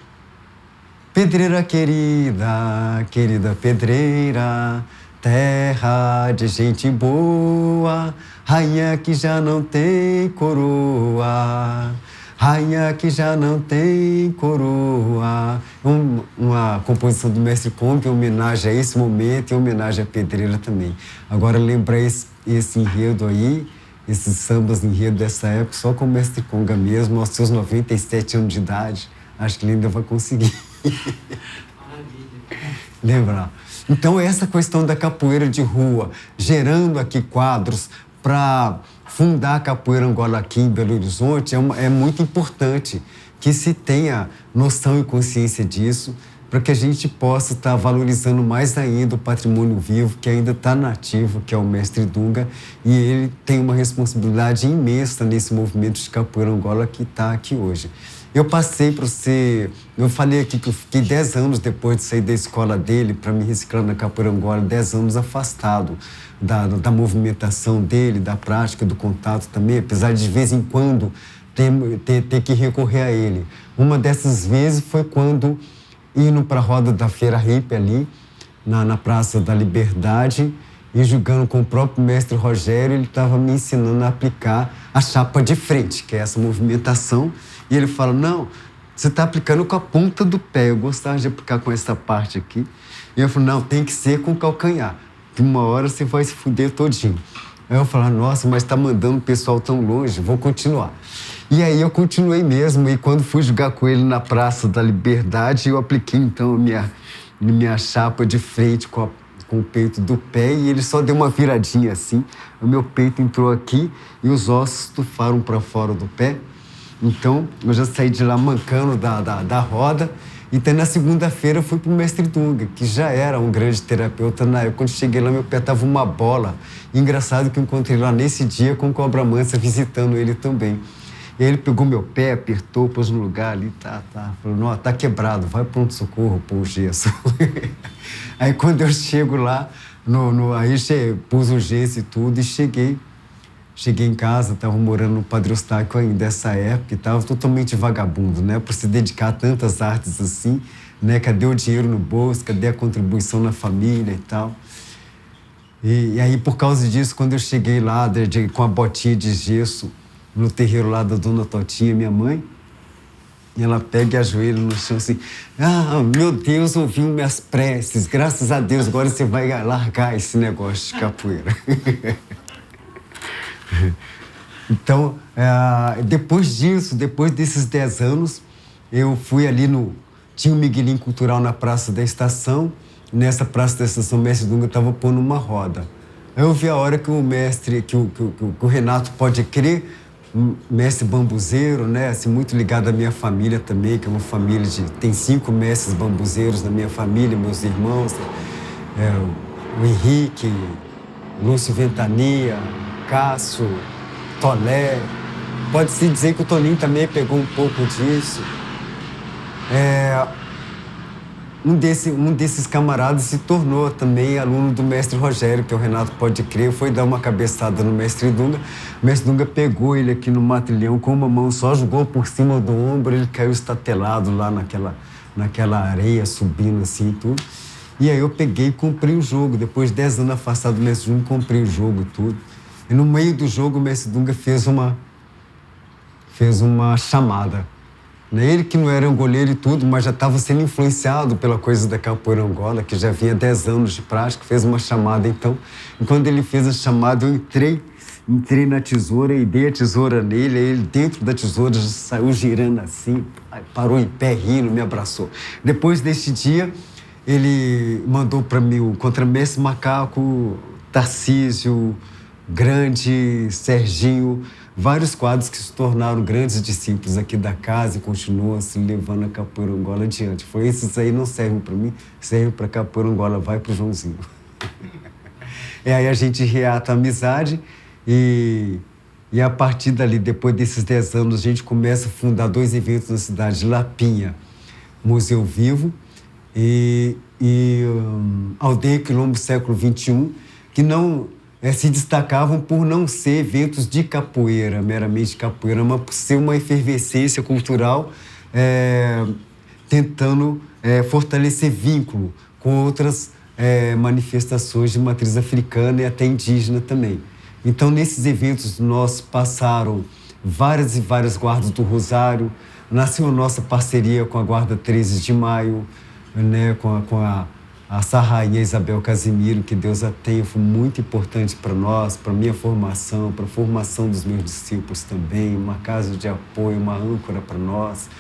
D: Pedreira querida, querida pedreira, terra de gente boa, rainha que já não tem coroa. Rainha que já não tem coroa. Uma composição do Mestre Conga em homenagem a esse momento e em homenagem à pedreira também. Agora, lembrar esse enredo aí, esses sambas enredo dessa época, só com o Mestre Conga mesmo, aos seus 97 anos de idade. Acho que ele ainda vai conseguir.
C: Maravilha.
D: Lembrar. Então, essa questão da capoeira de rua, gerando aqui quadros para fundar a Capoeira Angola aqui em Belo Horizonte, é muito importante que se tenha noção e consciência disso, para que a gente possa estar valorizando mais ainda o patrimônio vivo que ainda está nativo, que é o Mestre Dunga, e ele tem uma responsabilidade imensa nesse movimento de Capoeira Angola que está aqui hoje. Eu passei para você... Eu falei aqui que eu fiquei 10 anos depois de sair da escola dele para me reciclar na Capoeira Angola, 10 anos afastado da movimentação dele, da prática, do contato também, apesar de vez em quando ter que recorrer a ele. Uma dessas vezes foi quando, indo para a roda da Feira Hippie ali, na Praça da Liberdade, e julgando com o próprio mestre Rogério, ele estava me ensinando a aplicar a chapa de frente, que é essa movimentação. E ele fala, não, você está aplicando com a ponta do pé, eu gostava de aplicar com essa parte aqui. E eu falo, não, tem que ser com o calcanhar, que uma hora você vai se fuder todinho. Aí eu falo, nossa, mas está mandando o pessoal tão longe, vou continuar. E aí eu continuei mesmo, e quando fui jogar com ele na Praça da Liberdade, eu apliquei então a minha chapa de frente com o peito do pé, e ele só deu uma viradinha assim, o meu peito entrou aqui e os ossos estufaram para fora do pé. Então, eu já saí de lá mancando da roda. Então, na segunda-feira, eu fui pro Mestre Dunga, que já era um grande terapeuta na época. Quando cheguei lá, meu pé tava uma bola. E engraçado que eu encontrei lá nesse dia com o Cobra Mansa visitando ele também. E aí ele pegou meu pé, apertou, pôs no lugar ali, falou, não, tá quebrado, vai pronto-socorro, pô, o gesso. Aí quando eu chego lá, aí pus o gesso e tudo, e cheguei em casa, estava morando no Padre Eustáquio ainda, dessa época, e estava totalmente vagabundo, né? Por se dedicar a tantas artes assim, né? Cadê o dinheiro no bolso, cadê a contribuição na família e tal. E aí, por causa disso, quando eu cheguei lá com a botinha de gesso no terreiro lá da Dona Totinha, minha mãe, ela pega e ajoelha no chão assim, meu Deus, ouviu minhas preces, graças a Deus, agora você vai largar esse negócio de capoeira. Então, depois disso, depois desses 10 anos, eu fui ali tinha um Miguelinho Cultural na Praça da Estação. Nessa Praça da Estação, o Mestre Dunga estava pondo uma roda. Aí eu vi a hora que o mestre, que o Renato Pode Crer, mestre bambuzeiro, né, assim, muito ligado à minha família também, que é uma família tem 5 mestres bambuzeiros na minha família, meus irmãos. o Henrique, Lúcio Ventania, Cássio, Tolé. Pode-se dizer que o Toninho também pegou um pouco disso. Um desses camaradas se tornou também aluno do mestre Rogério, que é o Renato Pode Crer, foi dar uma cabeçada no mestre Dunga. O mestre Dunga pegou ele aqui no matilhão com uma mão só, jogou por cima do ombro, ele caiu estatelado lá naquela areia, subindo assim e tudo. E aí eu peguei e comprei o jogo. Depois de 10 anos afastado do mestre Dunga, comprei o jogo e tudo. E no meio do jogo o mestre Dunga fez uma chamada. Ele que não era um goleiro e tudo, mas já estava sendo influenciado pela coisa da capoeira Angola, que já havia 10 anos de prática, fez uma chamada então. E quando ele fez a chamada, eu entrei na tesoura e dei a tesoura nele, aí ele dentro da tesoura já saiu girando assim, parou em pé rindo, me abraçou. Depois desse dia, ele mandou para mim o Contramestre Macaco, Tarcísio, Grande, Serginho, vários quadros que se tornaram grandes discípulos aqui da casa e continuam se levando a capoeira Angola adiante. Foi esses aí não servem para mim, servem para capoeira Angola, vai para o Joãozinho. E aí a gente reata a amizade e a partir dali, depois desses 10 anos, a gente começa a fundar 2 eventos na cidade de Lapinha, Museu Vivo e Aldeia Quilombo Século XXI, que não se destacavam por não ser eventos de capoeira, meramente capoeira, mas por ser uma efervescência cultural tentando fortalecer vínculo com outras manifestações de matriz africana e até indígena também. Então, nesses eventos, nós passaram várias e várias guardas do Rosário, nasceu a nossa parceria com a Guarda 13 de Maio, né, com a Sarrainha Isabel Casimiro, que Deus a tenha, foi muito importante para nós, para a minha formação, para a formação dos meus discípulos também, uma casa de apoio, uma âncora para nós.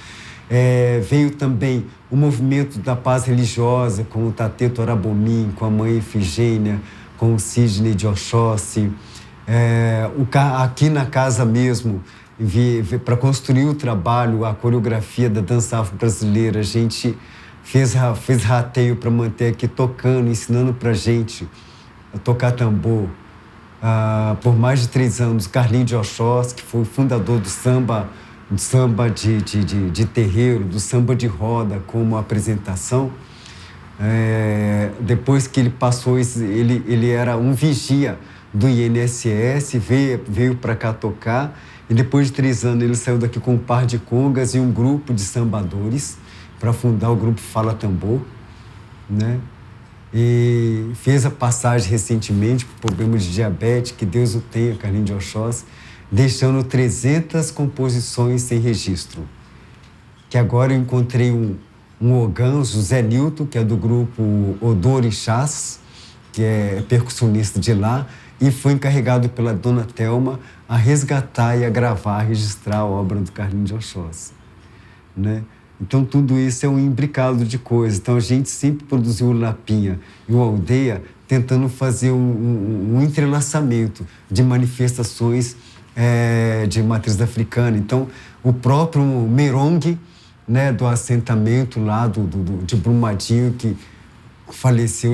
D: Veio também o movimento da paz religiosa, com o Tateto Arabomim, com a mãe Efigênia, com o Sidney de Oxóssi. Aqui na casa mesmo, para construir o trabalho, a coreografia da dança afro-brasileira, a gente fez rateio para manter aqui tocando, ensinando para gente a tocar tambor. Por mais de 3 anos, Carlinhos de Oxóssi, que foi o fundador do samba de terreiro, do samba de roda como apresentação. Depois que ele passou, ele era um vigia do INSS, veio para cá tocar, e depois de 3 anos ele saiu daqui com um par de congas e um grupo de sambadores para fundar o grupo Fala Tambor, né? E fez a passagem recentemente por problema de diabetes, que Deus o tenha, Carlinhos de Oxóssi, deixando 300 composições sem registro. Que agora eu encontrei um ogã, José Nilton, que é do grupo Odorixás, que é percussionista de lá, e foi encarregado pela dona Thelma a resgatar e a gravar, a registrar a obra do Carlinhos de Oxóssi, né? Então, tudo isso é um imbricado de coisas. Então, a gente sempre produziu o Lapinha e o Aldeia tentando fazer um entrelaçamento de manifestações de matriz africana. Então, o próprio Merongue, né, do assentamento lá de Brumadinho, que faleceu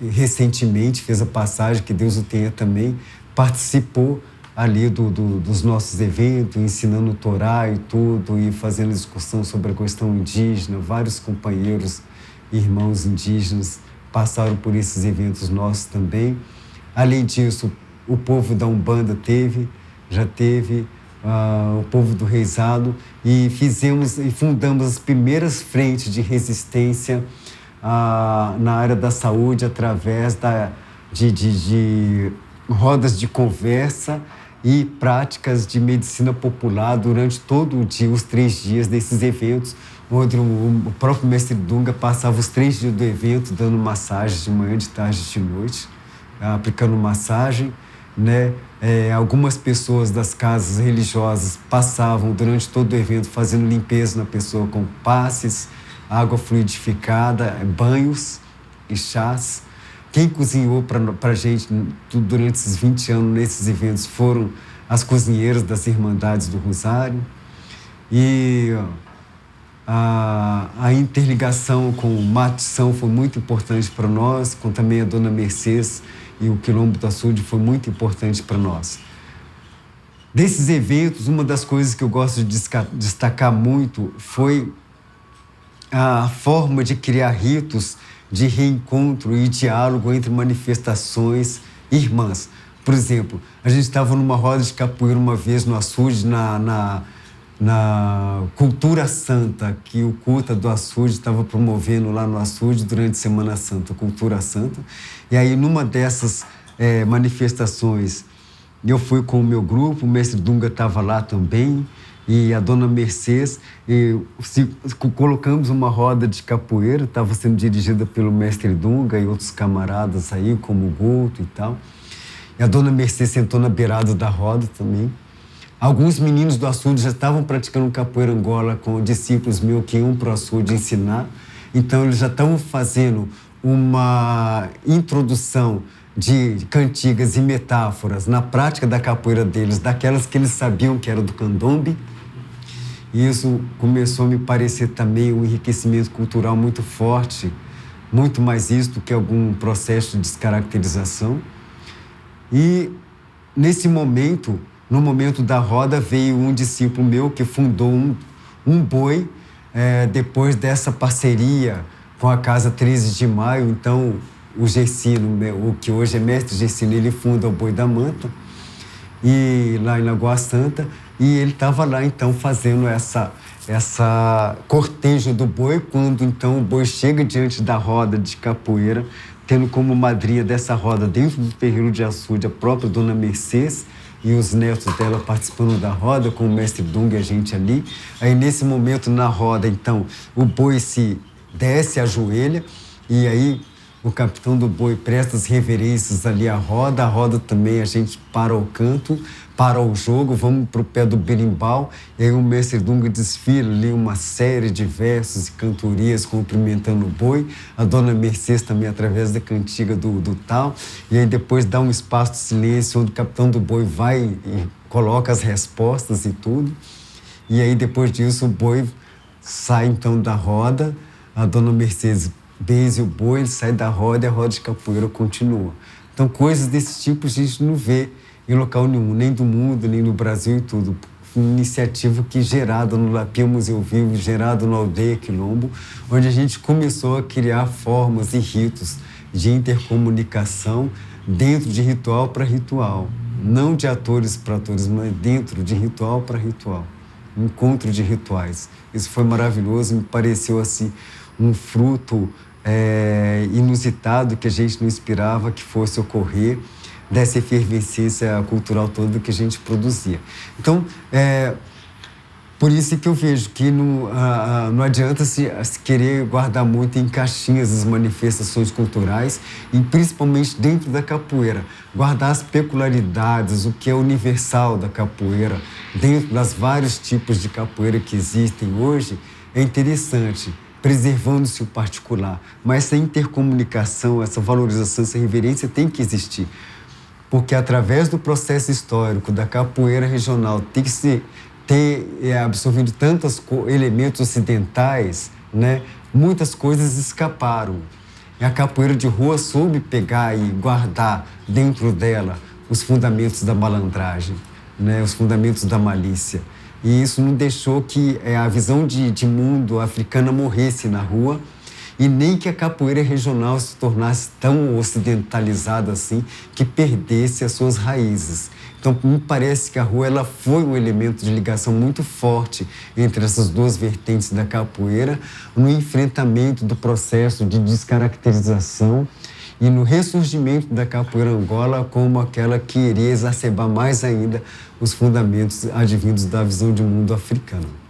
D: recentemente, fez a passagem, que Deus o tenha também, participou ali dos nossos eventos, ensinando o Torá e tudo, e fazendo discussão sobre a questão indígena. Vários companheiros, irmãos indígenas, passaram por esses eventos nossos também. Além disso, o povo da Umbanda já teve, o povo do Reisado, e fundamos as primeiras frentes de resistência na área da saúde através de rodas de conversa e práticas de medicina popular durante todo o dia, os 3 dias desses eventos, onde o próprio mestre Dunga passava os 3 dias do evento dando massagens de manhã, de tarde e de noite, aplicando massagem, né? Algumas pessoas das casas religiosas passavam durante todo o evento fazendo limpeza na pessoa com passes, água fluidificada, banhos e chás. Quem cozinhou para a gente durante esses 20 anos nesses eventos foram as cozinheiras das Irmandades do Rosário. E A interligação com o Matição foi muito importante para nós, com também a Dona Mercedes e o Quilombo do Açude foi muito importante para nós. Desses eventos, uma das coisas que eu gosto de destacar muito foi a forma de criar ritos de reencontro e diálogo entre manifestações irmãs. Por exemplo, a gente estava numa roda de capoeira uma vez no açude, na Cultura Santa, que o Culta do Açude estava promovendo lá no açude durante a Semana Santa, Cultura Santa. E aí, numa dessas manifestações, eu fui com o meu grupo, o mestre Dunga estava lá também, e a Dona Mercedes, colocamos uma roda de capoeira, estava sendo dirigida pelo mestre Dunga e outros camaradas aí, como o Guto e tal. E a Dona Mercedes sentou na beirada da roda também. Alguns meninos do açude já estavam praticando capoeira Angola com discípulos meus que iam para o açude ensinar. Então, eles já estavam fazendo uma introdução de cantigas e metáforas na prática da capoeira deles, daquelas que eles sabiam que era do candombe. E isso começou a me parecer também um enriquecimento cultural muito forte, muito mais isso do que algum processo de descaracterização. E nesse momento, no momento da roda, veio um discípulo meu que fundou um boi, depois dessa parceria com a Casa 13 de Maio. Então, o Gersino, o que hoje é mestre Gersino, ele funda o Boi da Manta, e lá em Lagoa Santa, e ele estava lá, então, fazendo essa cortejo do boi, quando, então, o boi chega diante da roda de capoeira, tendo como madrinha dessa roda, dentro do terreiro de açude, a própria Dona Mercedes, e os netos dela participando da roda, com o mestre Dunga e a gente ali. Aí, nesse momento, na roda, então, o boi se desce, ajoelha, e aí o capitão do boi presta as reverências ali à roda. A roda também, a gente para o canto, para o jogo, vamos para o pé do berimbau, e aí o mestre Dunga desfila ali uma série de versos e cantorias cumprimentando o boi, a Dona Mercedes também através da cantiga do tal, e aí depois dá um espaço de silêncio onde o capitão do boi vai e coloca as respostas e tudo, e aí depois disso o boi sai então da roda, a Dona Mercedes benze o boi, ele sai da roda e a roda de capoeira continua. Então coisas desse tipo a gente não vê em local nenhum, nem do mundo, nem no Brasil e tudo. Uma iniciativa que gerada no Lapinha Museu Vivo, gerada no Aldeia Quilombo, onde a gente começou a criar formas e ritos de intercomunicação dentro de ritual para ritual. Não de atores para atores, mas dentro de ritual para ritual. Encontro de rituais. Isso foi maravilhoso, me pareceu assim um fruto inusitado que a gente não esperava que fosse ocorrer, dessa efervescência cultural toda que a gente produzia. Então, por isso que eu vejo que não adianta se querer guardar muito em caixinhas as manifestações culturais, e principalmente dentro da capoeira, guardar as peculiaridades, o que é universal da capoeira, dentro das vários tipos de capoeira que existem hoje, é interessante, preservando-se o particular. Mas essa intercomunicação, essa valorização, essa reverência tem que existir. Porque através do processo histórico da capoeira regional ter absorvido tantos elementos ocidentais, né, muitas coisas escaparam. E a capoeira de rua soube pegar e guardar dentro dela os fundamentos da malandragem, né, os fundamentos da malícia. E isso não deixou que a visão de mundo africana morresse na rua, e nem que a capoeira regional se tornasse tão ocidentalizada assim, que perdesse as suas raízes. Então, me parece que a rua ela foi um elemento de ligação muito forte entre essas duas vertentes da capoeira, no enfrentamento do processo de descaracterização e no ressurgimento da capoeira Angola como aquela que iria exacerbar mais ainda os fundamentos advindos da visão de mundo africana.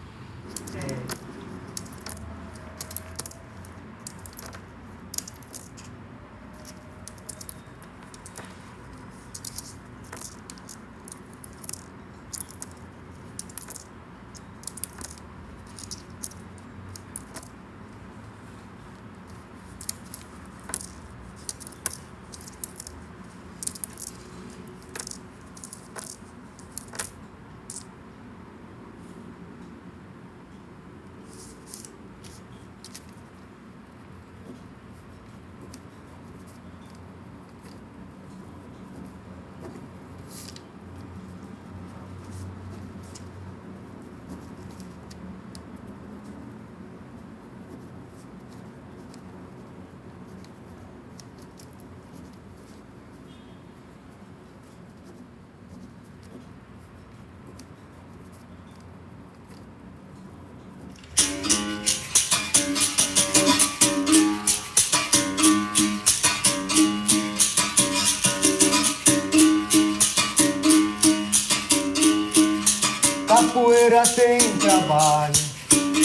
A: Capoeira tem trabalho,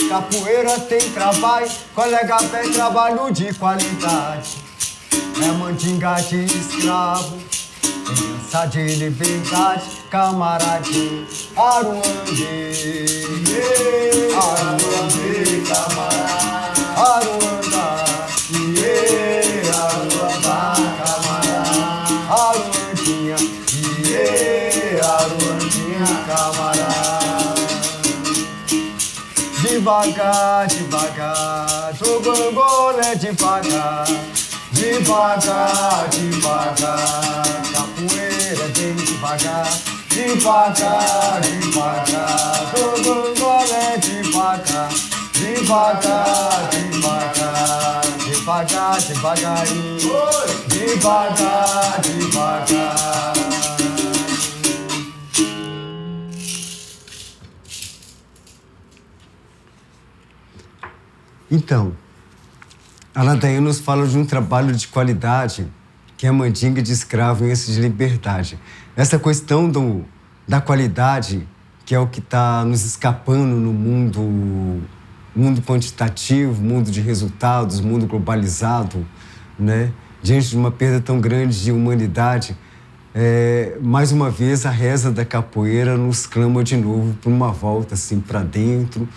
A: capoeira tem trabalho, colega pé trabalho de qualidade. É mandinga de escravo, criança de liberdade, camaradinho, Aruandê, Aruandê, camarada, Aruanda, Aruanda, camarada, Aruandinha, Aruandinha, camarada. Devagar, devagar, do Angola é devagar. Devagar, devagar, capoeira bem devagar. Devagar, devagar, do Angola é devagar. Devagar, devagar, devagar, devagarinho. Devagar, devagar.
D: Então, a ladainha nos fala de um trabalho de qualidade que é a mandinga de escravo em esse de liberdade. Essa questão da qualidade, que é o que está nos escapando no mundo quantitativo, mundo de resultados, mundo globalizado, né? Diante de uma perda tão grande de humanidade, mais uma vez a reza da capoeira nos clama de novo para uma volta assim para dentro,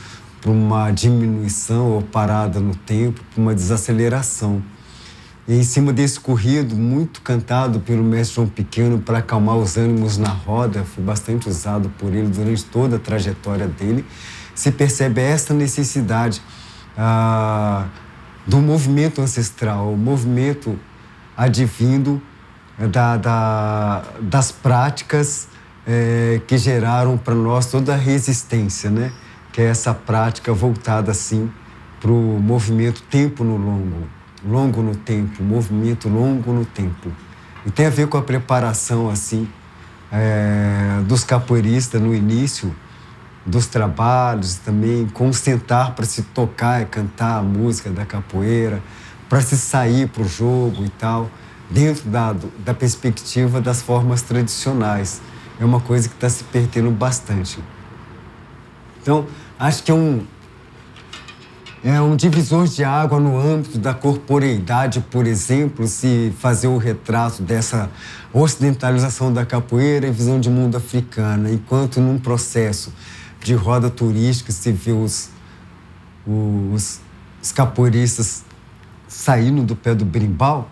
D: para uma diminuição ou parada no tempo, para uma desaceleração. E em cima desse corrido, muito cantado pelo mestre João Pequeno para acalmar os ânimos na roda, foi bastante usado por ele durante toda a trajetória dele, se percebe essa necessidade do movimento ancestral, o movimento advindo das práticas que geraram para nós toda a resistência, né? Que é essa prática voltada assim para o movimento tempo no longo, longo no tempo, movimento longo no tempo. E tem a ver com a preparação assim dos capoeiristas no início dos trabalhos, também concentrar para se tocar e cantar a música da capoeira, para se sair para o jogo e tal, dentro da perspectiva das formas tradicionais. É uma coisa que está se perdendo bastante. Então, acho que é um divisor de água no âmbito da corporeidade, por exemplo, se fazer o retrato dessa ocidentalização da capoeira e visão de mundo africana, enquanto num processo de roda turística se vê os capoeiristas saindo do pé do berimbau,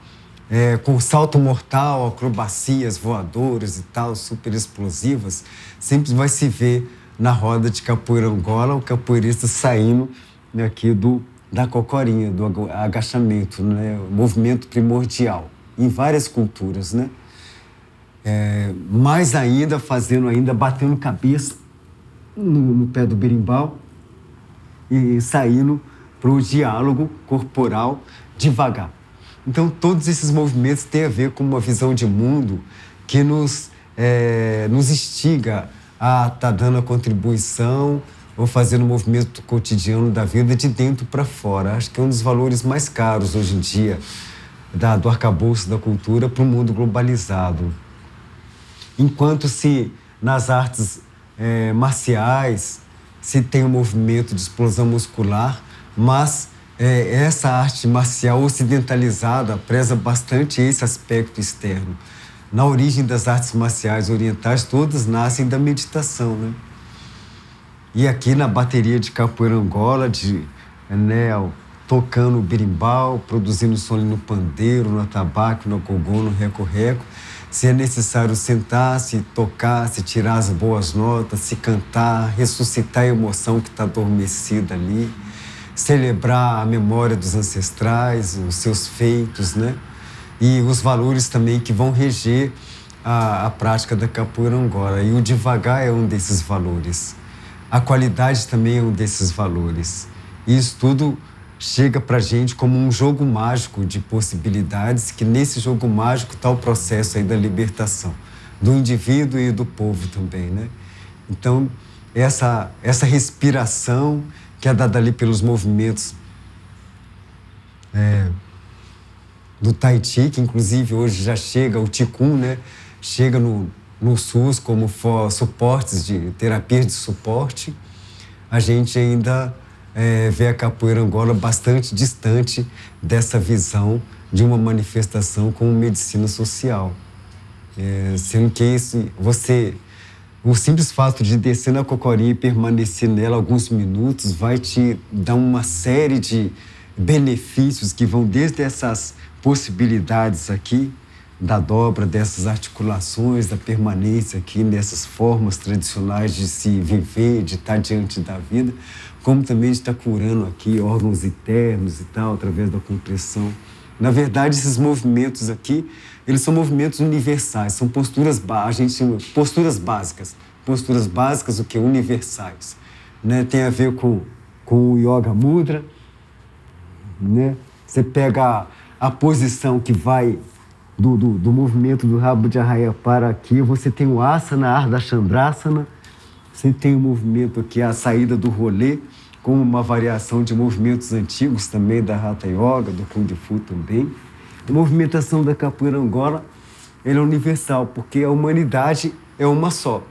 D: com salto mortal, acrobacias voadoras e tal, super explosivas, sempre vai se ver na roda de capoeira Angola, o capoeirista saindo aqui da cocorinha, do agachamento, né? O movimento primordial, em várias culturas, né? Mais ainda, batendo cabeça no pé do berimbau e saindo para o diálogo corporal devagar. Então, todos esses movimentos têm a ver com uma visão de mundo que nos instiga a estar dando a contribuição ou fazendo o movimento cotidiano da vida de dentro para fora. Acho que é um dos valores mais caros hoje em dia do arcabouço da cultura para o mundo globalizado. Enquanto se nas artes marciais se tem um movimento de explosão muscular, mas essa arte marcial ocidentalizada preza bastante esse aspecto externo. Na origem das artes marciais orientais, todas nascem da meditação, né? E aqui na bateria de capoeira Angola, tocando o berimbau, produzindo som no pandeiro, no atabaque, no gogô, no reco-reco, se é necessário sentar, se tocar, se tirar as boas notas, se cantar, ressuscitar a emoção que está adormecida ali, celebrar a memória dos ancestrais, os seus feitos, né? E os valores também que vão reger a prática da capoeira Angola. E o devagar é um desses valores. A qualidade também é um desses valores. E isso tudo chega para a gente como um jogo mágico de possibilidades, que nesse jogo mágico está o processo aí da libertação do indivíduo e do povo também, né? Então, essa respiração que é dada ali pelos movimentos do Tai Chi, que inclusive hoje já chega, o Qigong, né? Chega no SUS como suportes de terapias de suporte, a gente ainda vê a capoeira Angola bastante distante dessa visão de uma manifestação como medicina social. Sendo que o simples fato de descer na cocorinha e permanecer nela alguns minutos vai te dar uma série de benefícios que vão desde essas possibilidades aqui, da dobra dessas articulações, da permanência aqui nessas formas tradicionais de se viver, de estar diante da vida, como também de estar curando aqui órgãos internos e tal, através da compressão. Na verdade, esses movimentos aqui, eles são movimentos universais, são posturas, a gente chama posturas básicas. Posturas básicas, o que? Universais. Né? Tem a ver com o Yoga Mudra, né? Você pega a posição que vai do movimento do rabo de arraia para aqui, você tem o Asana, Ardha Chandrasana, você tem o movimento aqui, a saída do rolê, como uma variação de movimentos antigos também da Hatha Yoga, do Kung Fu também. A movimentação da capoeira Angola, ela é universal, porque a humanidade é uma só.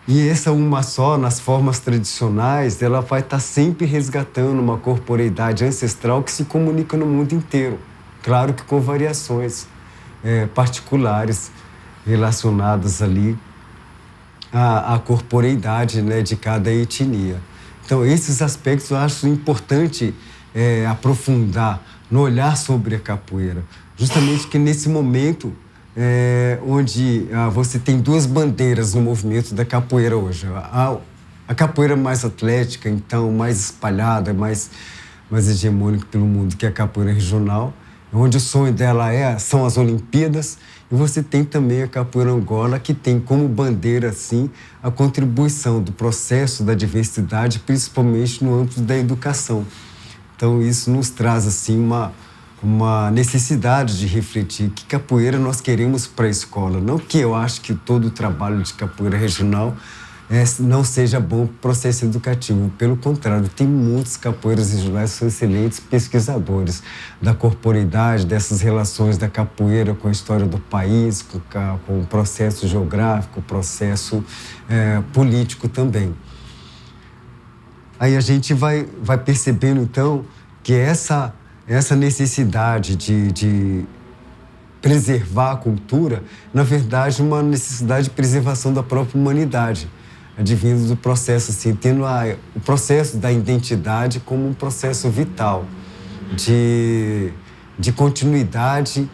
D: E essa uma só, nas formas tradicionais, ela vai estar sempre resgatando uma corporeidade ancestral que se comunica no mundo inteiro. Claro que com variações particulares relacionadas ali à corporeidade, né, de cada etnia. Então, esses aspectos eu acho importante aprofundar no olhar sobre a capoeira. Justamente que nesse momento onde você tem duas bandeiras no movimento da capoeira hoje. A capoeira mais atlética, então, mais espalhada, mais hegemônica pelo mundo, que é a capoeira regional, onde o sonho dela são as Olimpíadas, e você tem também a capoeira Angola, que tem como bandeira, assim, a contribuição do processo da diversidade, principalmente no âmbito da educação. Então, isso nos traz, assim, uma necessidade de refletir que capoeira nós queremos para a escola. Não que eu acho que todo o trabalho de capoeira regional não seja bom para o processo educativo. Pelo contrário, tem muitos capoeiras regionais que são excelentes pesquisadores da corporeidade, dessas relações da capoeira com a história do país, com o processo geográfico, o processo político também. Aí a gente vai percebendo, então, que essa necessidade de preservar a cultura, na verdade, uma necessidade de preservação da própria humanidade, advindo do processo, assim, tendo o processo da identidade como um processo vital de continuidade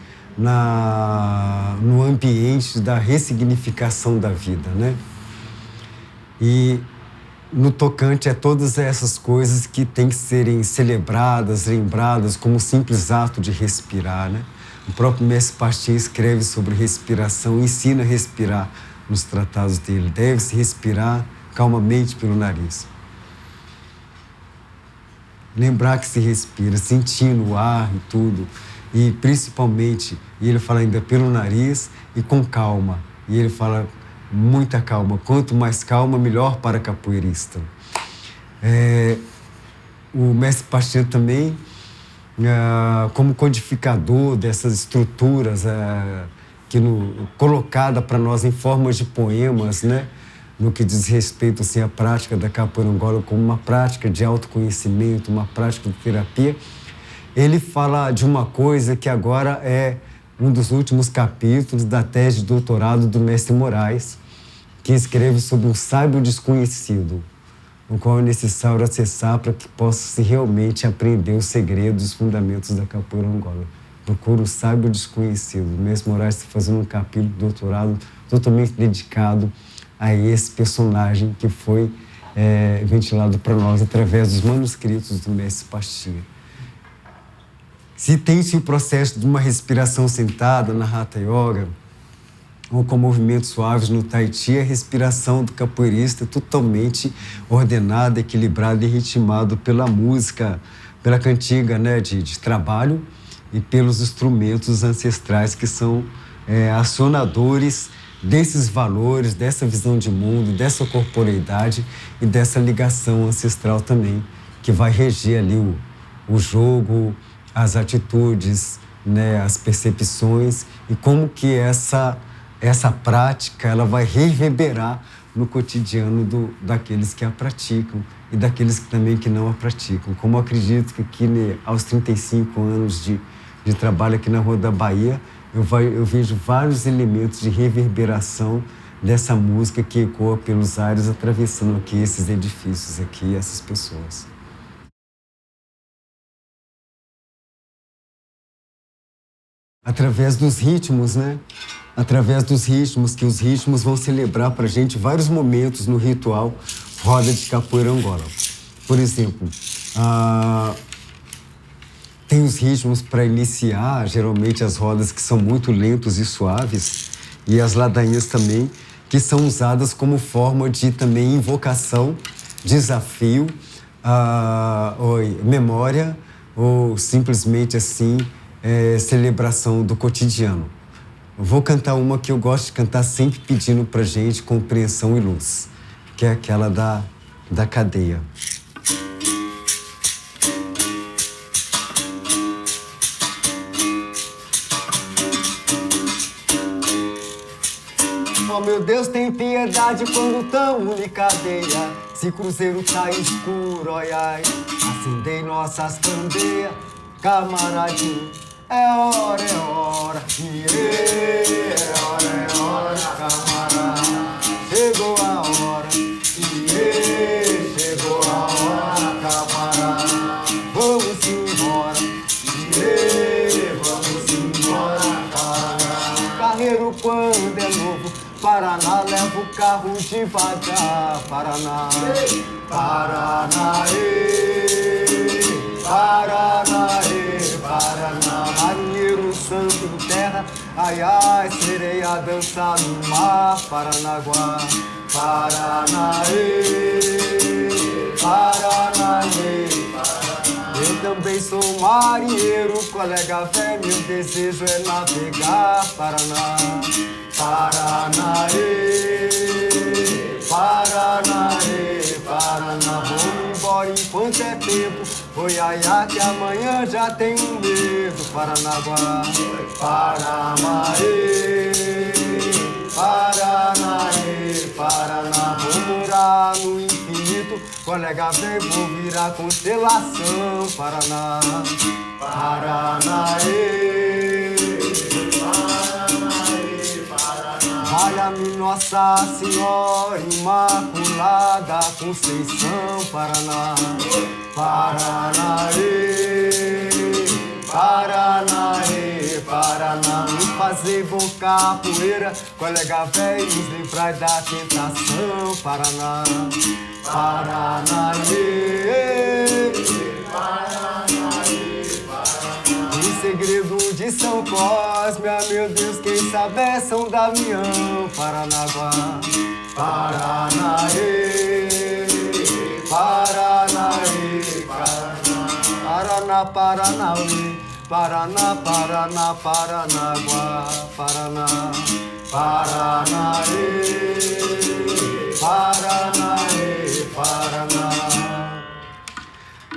D: no ambiente da ressignificação da vida, né? E no tocante a todas essas coisas que têm que serem celebradas, lembradas como um simples ato de respirar, né? O próprio Mestre Pastin escreve sobre respiração, ensina a respirar nos tratados dele. Deve-se respirar calmamente pelo nariz. Lembrar que se respira, sentindo o ar e tudo. E principalmente, e ele fala ainda pelo nariz e com calma. E ele fala muita calma. Quanto mais calma, melhor para capoeirista. O Mestre Pastin também, como codificador dessas estruturas colocada para nós em formas de poemas, né? No que diz respeito assim, à prática da capoeira Angola como uma prática de autoconhecimento, uma prática de terapia, ele fala de uma coisa que agora é um dos últimos capítulos da tese de doutorado do Mestre Moraes, que escreve sobre um sábio desconhecido, o qual é necessário acessar para que possa realmente aprender os segredos e os fundamentos da capoeira Angola. Procura o sábio desconhecido. O Mestre Moraes está fazendo um capítulo de doutorado totalmente dedicado a esse personagem que foi ventilado para nós através dos manuscritos do Mestre Pastin. Se tem-se o processo de uma respiração sentada na Hatha Yoga, ou com movimentos suaves no Tai Chi, a respiração do capoeirista é totalmente ordenada, equilibrada e ritmada pela música, pela cantiga, né, de trabalho e pelos instrumentos ancestrais que são acionadores desses valores, dessa visão de mundo, dessa corporeidade e dessa ligação ancestral também, que vai reger ali o jogo, as atitudes, né, as percepções e como que essa essa prática ela vai reverberar no cotidiano daqueles que a praticam e daqueles que também que não a praticam. Como eu acredito que aqui, né, aos 35 anos de trabalho aqui na Rua da Bahia, eu vejo vários elementos de reverberação dessa música que ecoa pelos ares, atravessando aqui esses edifícios aqui, essas pessoas. Através dos ritmos, né? Através dos ritmos, que os ritmos vão celebrar pra gente vários momentos no ritual Roda de Capoeira Angola. Por exemplo, tem os ritmos para iniciar, geralmente as rodas que são muito lentos e suaves, e as ladainhas também, que são usadas como forma de também invocação, desafio, memória, ou simplesmente assim, celebração do cotidiano. Eu vou cantar uma que eu gosto de cantar sempre pedindo pra gente compreensão e luz, que é aquela da cadeia. Oh, meu Deus, tem piedade quando tamo em cadeia. Se cruzeiro tá escuro, oi, ai, acendei nossas candeias, camaradinho. É hora, iê, é hora, camarada. Chegou a hora, iê, chegou a hora, camarada. Vamos embora, iê, vamos embora, camarada. Carreiro quando é novo, Paraná leva o carro devagar. Paraná, Paraná, Paraná, Paraná. Marinheiro santo em terra, ai, ai, sereia dança no mar. Paranaguá, Paraná, Paraná, eu também sou marinheiro, colega velho, meu desejo é navegar. Paraná, Paraná, Paraná, Paraná. Vamos embora enquanto é tempo, oi, ai, ai, que amanhã já tenho medo. Paranaguá, Paraná, Paraná, Paraná. Vou morar no infinito, colega vem, vou virar constelação. Paraná, Paraná, valha-me Nossa Senhora Imaculada Conceição. Paraná, Paraná, Paraná, Paraná. Me fazer bom capoeira, colega velho, nos livrar da tentação. Paraná, Paraná, o segredo de São Cosme, ah, meu Deus, quem sabe é São Damião. Paranaguá, Paraná, Paraná, Paraná, Paraná, Paraná, Paraná, Paranaguá, Paraná, Paraná, Paraná, Paraná.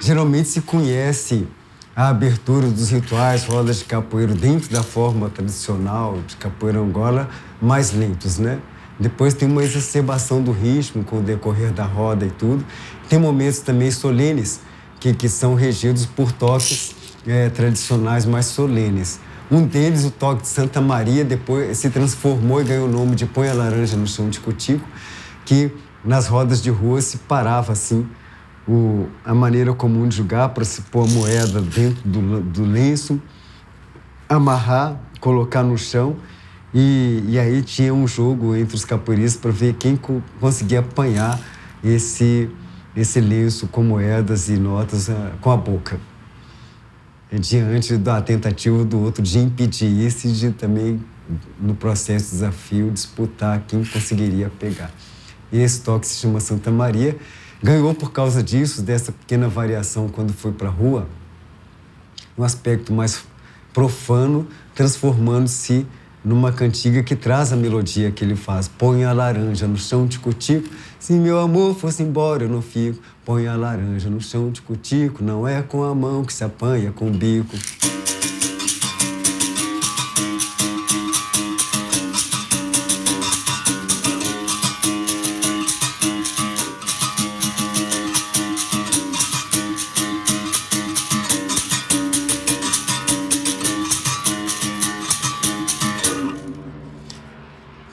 D: Geralmente se conhece a abertura dos rituais, rodas de capoeira dentro da forma tradicional de capoeira Angola, mais lentos, né? Depois tem uma exacerbação do ritmo com o decorrer da roda e tudo. Tem momentos também solenes que são regidos por toques tradicionais mais solenes. Um deles, o toque de Santa Maria, depois se transformou e ganhou o nome de Põe a Laranja no Chão de Cutico, que nas rodas de rua se parava assim, a maneira comum de jogar para se pôr a moeda dentro do lenço, amarrar, colocar no chão e aí tinha um jogo entre os capoeiristas para ver quem conseguia apanhar esse lenço com moedas e notas com a boca. Diante da tentativa do outro de impedir isso e de também, no processo de desafio, disputar quem conseguiria pegar. E esse toque se chama Santa Maria. Ganhou por causa disso, dessa pequena variação quando foi para a rua, um aspecto mais profano, transformando-se numa cantiga que traz a melodia que ele faz. Põe a laranja no chão de cutico, se meu amor fosse embora eu não fico. Põe a laranja no chão de cutico, não é com a mão que se apanha com o bico.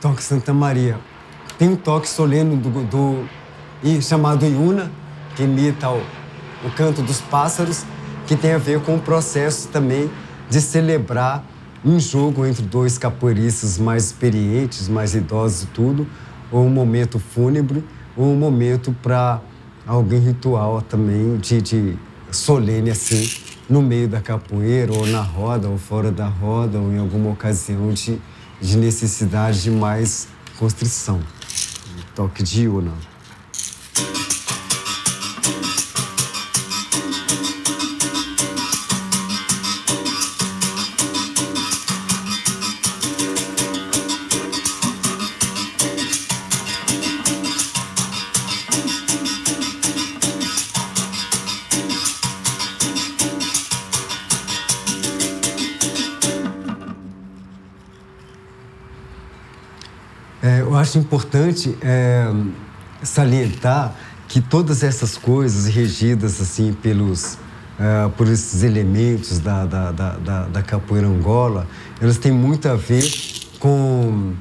D: Toque Santa Maria. Tem um toque solene chamado Iuna, que imita o canto dos pássaros, que tem a ver com o processo também de celebrar um jogo entre dois capoeiristas mais experientes, mais idosos e tudo, ou um momento fúnebre, ou um momento para alguém ritual também de solene assim, no meio da capoeira, ou na roda, ou fora da roda, ou em alguma ocasião de necessidade de mais constrição. Toque de Iuna. Eu acho importante salientar que todas essas coisas regidas assim por esses elementos da capoeira Angola, elas têm muito a ver com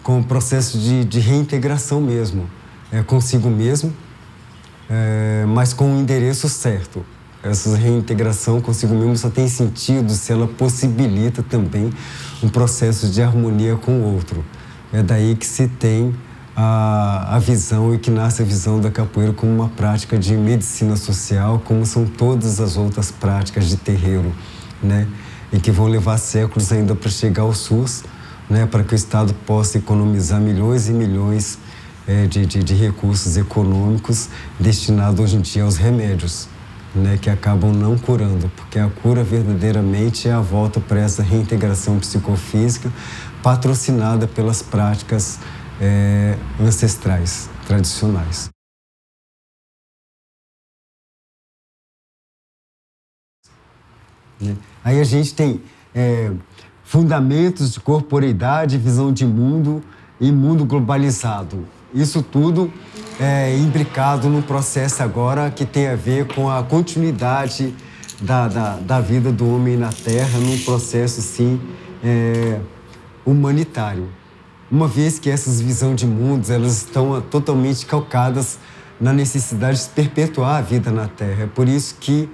D: o processo de reintegração mesmo, consigo mesmo, mas com o endereço certo. Essa reintegração consigo mesmo só tem sentido se ela possibilita também um processo de harmonia com o outro. É daí que se tem a visão e que nasce a visão da capoeira como uma prática de medicina social, como são todas as outras práticas de terreiro, né? E que vão levar séculos ainda para chegar ao SUS, né? Para que o Estado possa economizar milhões e milhões de recursos econômicos destinados hoje em dia aos remédios, né? Que acabam não curando, porque a cura verdadeiramente é a volta para essa reintegração psicofísica patrocinada pelas práticas ancestrais, tradicionais. Aí a gente tem fundamentos de corporeidade, visão de mundo e mundo globalizado. Isso tudo imbricado num processo agora que tem a ver com a continuidade da vida do homem na Terra, num processo, sim, humanitário. Uma vez que essas visões de mundos elas estão totalmente calcadas na necessidade de perpetuar a vida na Terra. É por isso que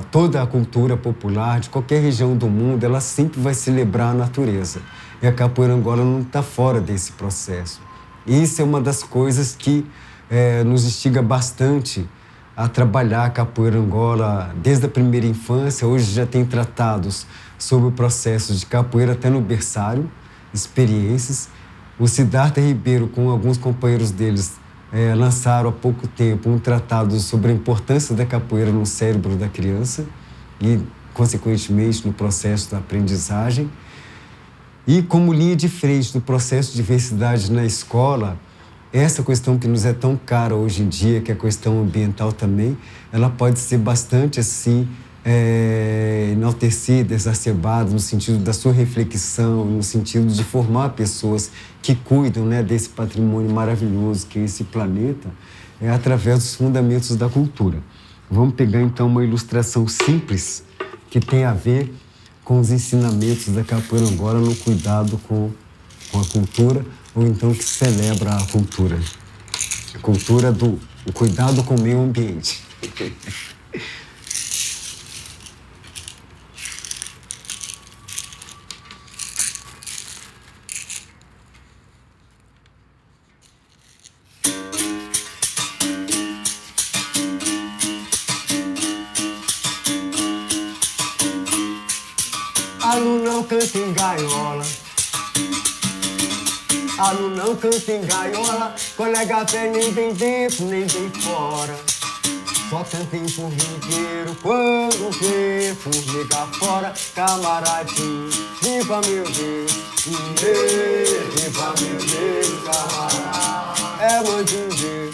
D: toda a cultura popular de qualquer região do mundo, ela sempre vai celebrar a natureza. E a capoeira Angola não está fora desse processo. E isso é uma das coisas que nos instiga bastante a trabalhar a capoeira Angola desde a primeira infância. Hoje já tem tratados sobre o processo de capoeira até no berçário, experiências. O Siddhartha Ribeiro, com alguns companheiros deles, lançaram há pouco tempo um tratado sobre a importância da capoeira no cérebro da criança e, consequentemente, no processo da aprendizagem. E como linha de frente do processo de diversidade na escola, essa questão que nos é tão cara hoje em dia, que é a questão ambiental também, ela pode ser bastante assim enaltecida, exacerbada no sentido da sua reflexão, no sentido de formar pessoas que cuidam, né, desse patrimônio maravilhoso que é esse planeta, através dos fundamentos da cultura. Vamos pegar então uma ilustração simples que tem a ver com os ensinamentos da capoeira Angola no cuidado com a cultura, ou então que celebra a cultura o cuidado com o meio ambiente. Alu não canta em gaiola, alu não canta em gaiola, colega velho nem vem dentro nem vem fora, só canta em formigueiro quando vê formiga fora. Camaradinho, viva meu Deus, viva meu Deus, camarada, é mandingueiro,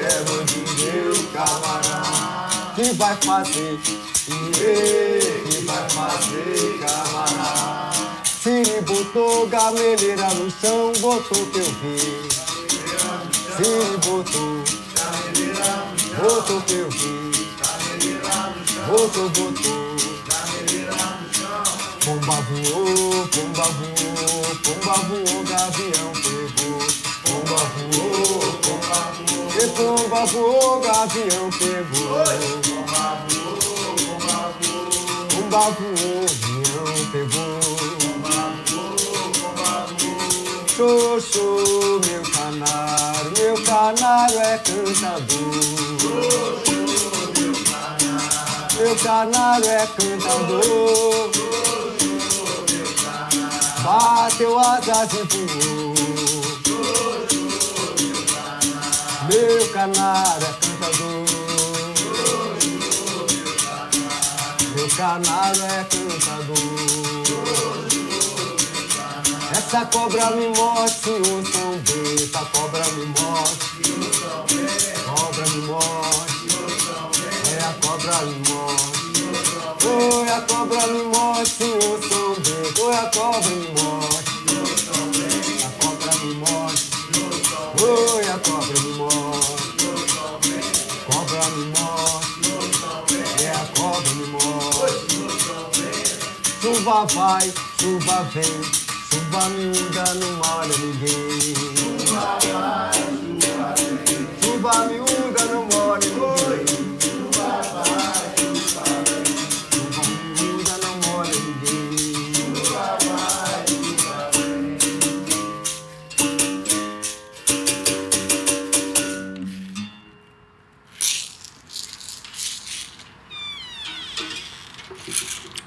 D: é mandingueiro, camarada, que vai fazer? Que vai fazer, camarada? Se ele botou gameleira no chão, botou que eu vi. Se ele botou gameleira no chão, botou que eu vi. Botou gameleira no chão, Pomba voou, pomba voou, pomba voou, gavião pegou. Pomba voou, pomba voou. E pomba voou, gavião pegou. Pomba voou, pomba voou. Pomba voou, gavião pegou. Pomba voou, pomba voou. Xoxô, meu canário é cantador. Xoxô, meu canário é cantador. Bateu asas e voou. Meu canário é cantador. Meu canário é cantador. Essa cobra me morde, senhor São Bento. Essa cobra me morde. Cobra me morde. É a cobra me morde. Oi, a cobra me morde, senhor São Bento. Oi, a cobra me morde. A cobra me morde. Oi, a cobra me morde. Cobra me morde. É a cobra me morde. Chuva vai, chuva vem. Chuva miúda não molha ninguém. Chuva vai, chuva vem. Chuva miúda não molha ninguém. Chuva vai, chuva vem. Chuva miúda não molha ninguém. Chuva vai, chuva vem.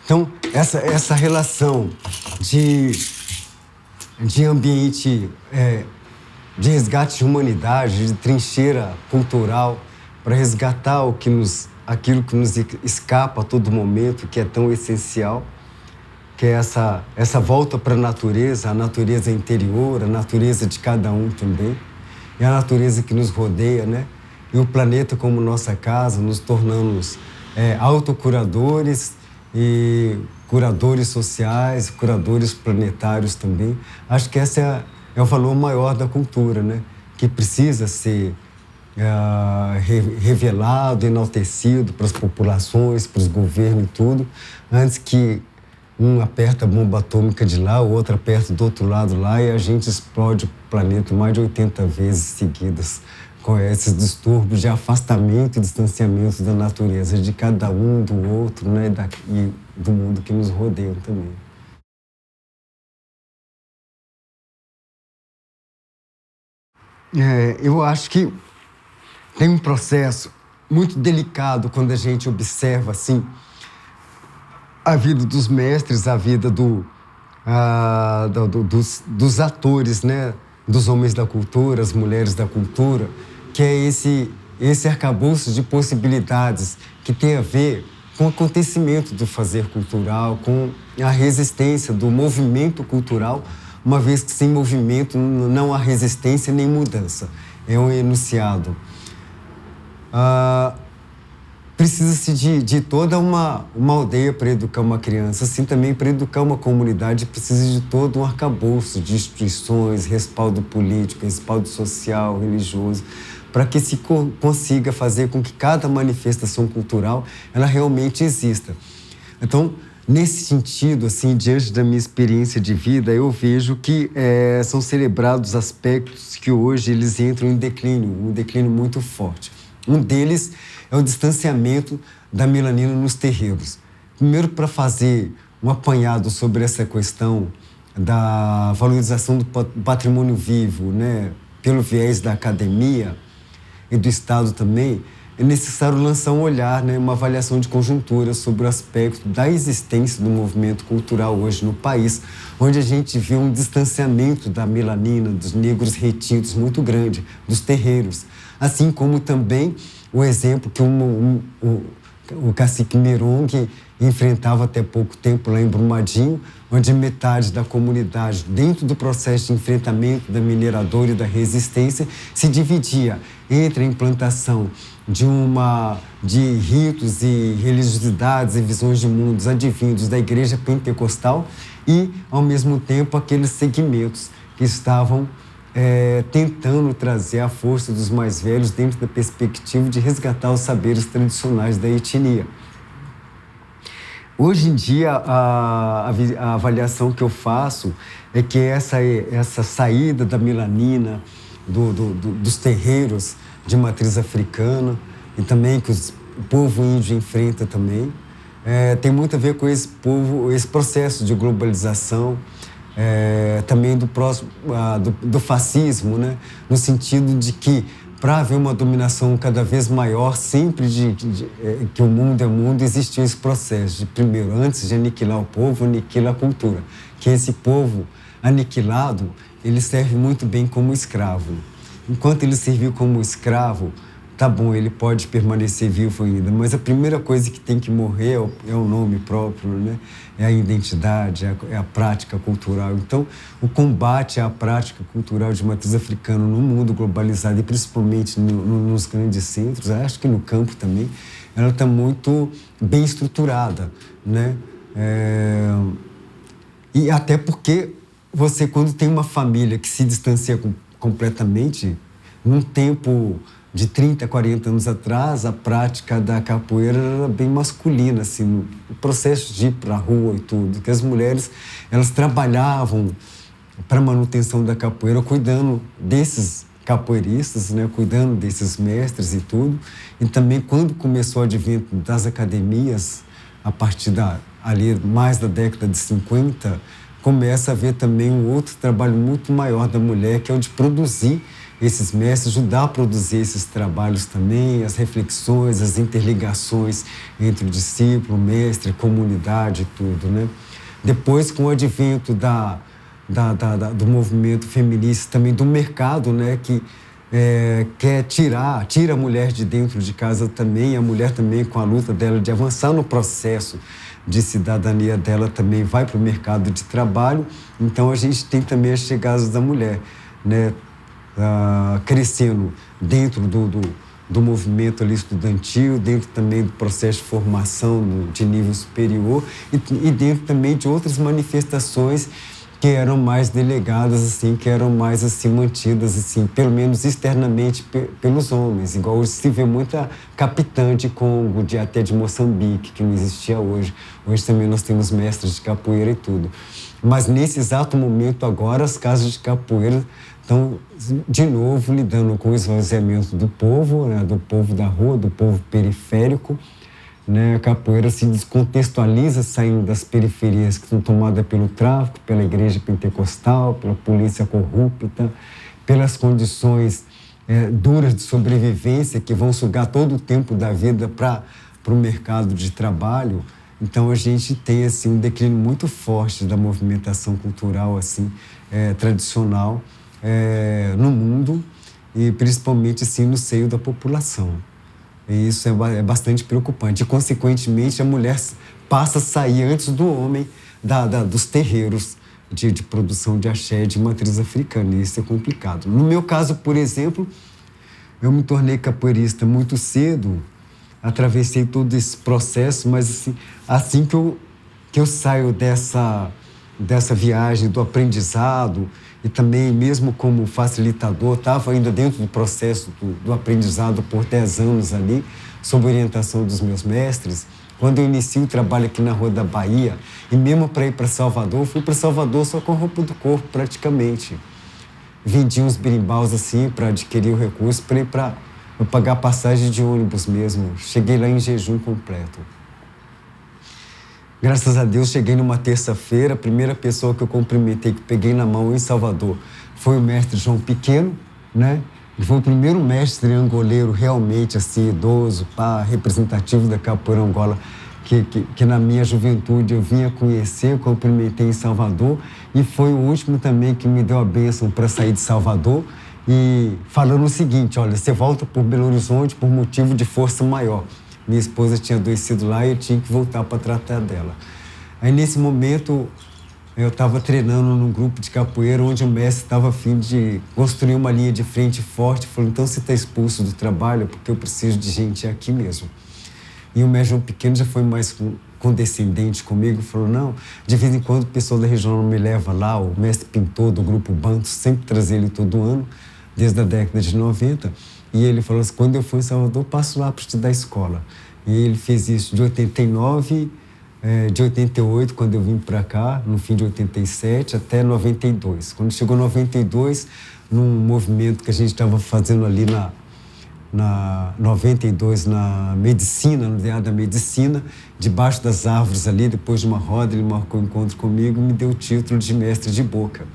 D: Então, essa relação de ambiente, de resgate de humanidade, de trincheira cultural, para resgatar aquilo que nos escapa a todo momento, que é tão essencial, que é essa volta para a natureza interior, a natureza de cada um também, e a natureza que nos rodeia, né? E o planeta como nossa casa, nos tornamos autocuradores e curadores sociais, curadores planetários também. Acho que esse é o valor maior da cultura, né? Que precisa ser revelado, enaltecido para as populações, para os governos e tudo, antes que um aperta a bomba atômica de lá, o outro aperta do outro lado lá e a gente explode o planeta mais de 80 vezes seguidas, com esses distúrbios de afastamento e distanciamento da natureza, de cada um, do outro, né, e do mundo que nos rodeia também. Eu acho que tem um processo muito delicado quando a gente observa assim, a vida dos mestres, a vida dos atores, né, dos homens da cultura, as mulheres da cultura, que é esse arcabouço de possibilidades que tem a ver com o acontecimento do fazer cultural, com a resistência do movimento cultural, uma vez que sem movimento não há resistência nem mudança. É um enunciado. Precisa-se de toda uma aldeia para educar uma criança, assim também para educar uma comunidade precisa de todo um arcabouço de instituições, respaldo político, respaldo social, religioso, para que se consiga fazer com que cada manifestação cultural ela realmente exista. Então, nesse sentido, assim, diante da minha experiência de vida, eu vejo que são celebrados aspectos que hoje eles entram em declínio, um declínio muito forte. Um deles é o distanciamento da melanina nos terreiros. Primeiro, para fazer um apanhado sobre essa questão da valorização do patrimônio vivo, né, pelo viés da academia e do Estado também, é necessário lançar um olhar, né, uma avaliação de conjuntura sobre o aspecto da existência do movimento cultural hoje no país, onde a gente vê um distanciamento da melanina, dos negros retintos muito grande, dos terreiros. Assim como também o exemplo que o cacique Mirongue enfrentava até pouco tempo lá em Brumadinho, onde metade da comunidade, dentro do processo de enfrentamento da mineradora e da resistência, se dividia entre a implantação de ritos e religiosidades e visões de mundos advindos da igreja pentecostal e, ao mesmo tempo, aqueles segmentos que estavam tentando trazer a força dos mais velhos dentro da perspectiva de resgatar os saberes tradicionais da etnia. Hoje em dia, a avaliação que eu faço é que essa saída da melanina, dos terreiros de matriz africana, e também que o povo índio enfrenta também, tem muito a ver com esse processo de globalização, também do fascismo, né? No sentido de que, para haver uma dominação cada vez maior, sempre que o mundo é mundo, existiu esse processo de, primeiro, antes de aniquilar o povo, aniquila a cultura. Que esse povo aniquilado, ele serve muito bem como escravo. Enquanto ele serviu como escravo, tá bom, ele pode permanecer vivo ainda, mas a primeira coisa que tem que morrer é o nome próprio, né? É a identidade, é a prática cultural. Então, o combate à prática cultural de matriz africana no mundo globalizado e principalmente nos grandes centros, acho que no campo também, ela está muito bem estruturada, né? E até porque você, quando tem uma família que se distancia completamente, num tempo de 30, 40 anos atrás, a prática da capoeira era bem masculina, assim, o processo de ir para a rua e tudo, que as mulheres, elas trabalhavam para a manutenção da capoeira, cuidando desses capoeiristas, né, cuidando desses mestres e tudo. E também, quando começou o advento das academias, a partir ali mais da década de 50, começa a haver também um outro trabalho muito maior da mulher, que é o de produzir esses mestres, ajudar a produzir esses trabalhos também, as reflexões, as interligações entre o discípulo, o mestre, comunidade e tudo, né? Depois, com o advento do movimento feminista, também do mercado, né, que tira a mulher de dentro de casa também, a mulher também, com a luta dela de avançar no processo de cidadania dela, também vai para o mercado de trabalho. Então, a gente tem também as chegadas da mulher, né, crescendo dentro do movimento ali estudantil, dentro também do processo de formação de nível superior e dentro também de outras manifestações que eram mais delegadas, assim, que eram mais assim mantidas, assim, pelo menos externamente pelos homens. Igual hoje se vê muita capitã de Congo, até de Moçambique, que não existia hoje. Hoje também nós temos mestres de capoeira e tudo. Mas nesse exato momento agora, as casas de capoeira estão, de novo, lidando com o esvaziamento do povo, né, do povo da rua, do povo periférico, né? A capoeira se descontextualiza saindo das periferias que são tomadas pelo tráfico, pela igreja pentecostal, pela polícia corrupta, pelas condições duras de sobrevivência que vão sugar todo o tempo da vida para o mercado de trabalho. Então a gente tem assim, um declínio muito forte da movimentação cultural assim, tradicional no mundo e principalmente assim, no seio da população. E isso é bastante preocupante. E, consequentemente, a mulher passa a sair antes do homem dos terreiros de produção de axé de matriz africana. E isso é complicado. No meu caso, por exemplo, eu me tornei capoeirista muito cedo, atravessei todo esse processo, mas assim que eu saio dessa viagem do aprendizado e também mesmo como facilitador, estava ainda dentro do processo do aprendizado por 10 anos ali, sob orientação dos meus mestres. Quando eu inicio o trabalho aqui na Rua da Bahia, e mesmo para ir para Salvador, fui para Salvador só com roupa do corpo praticamente. Vendi uns berimbaus assim para adquirir o recurso, para ir para pagar passagem de ônibus mesmo. Cheguei lá em jejum completo. Graças a Deus, cheguei numa terça-feira, a primeira pessoa que eu cumprimentei, que peguei na mão em Salvador, foi o mestre João Pequeno, né? Ele foi o primeiro mestre angoleiro realmente, assim, idoso, representativo da capoeira Angola, que na minha juventude eu vinha conhecer, cumprimentei em Salvador, e foi o último também que me deu a bênção para sair de Salvador, e falando o seguinte: olha, você volta por Belo Horizonte por motivo de força maior. Minha esposa tinha adoecido lá e eu tinha que voltar para tratar dela. Aí, nesse momento, eu estava treinando num grupo de capoeira onde o mestre estava a fim de construir uma linha de frente forte. Falou: então você está expulso do trabalho porque eu preciso de gente aqui mesmo. E o mestre João Pequeno já foi mais condescendente comigo, falou: não, de vez em quando o pessoal da região me leva lá, o mestre pintor do grupo Banto, sempre trazia ele todo ano, desde a década de 90. E ele falou assim: quando eu for em Salvador, passo lá para estudar escola. E ele fez isso de 89 de 88, quando eu vim para cá, no fim de 87, até 92. Quando chegou 92, num movimento que a gente estava fazendo ali na 92, na medicina, no DA da medicina, debaixo das árvores ali, depois de uma roda, ele marcou um encontro comigo e me deu o título de mestre de boca.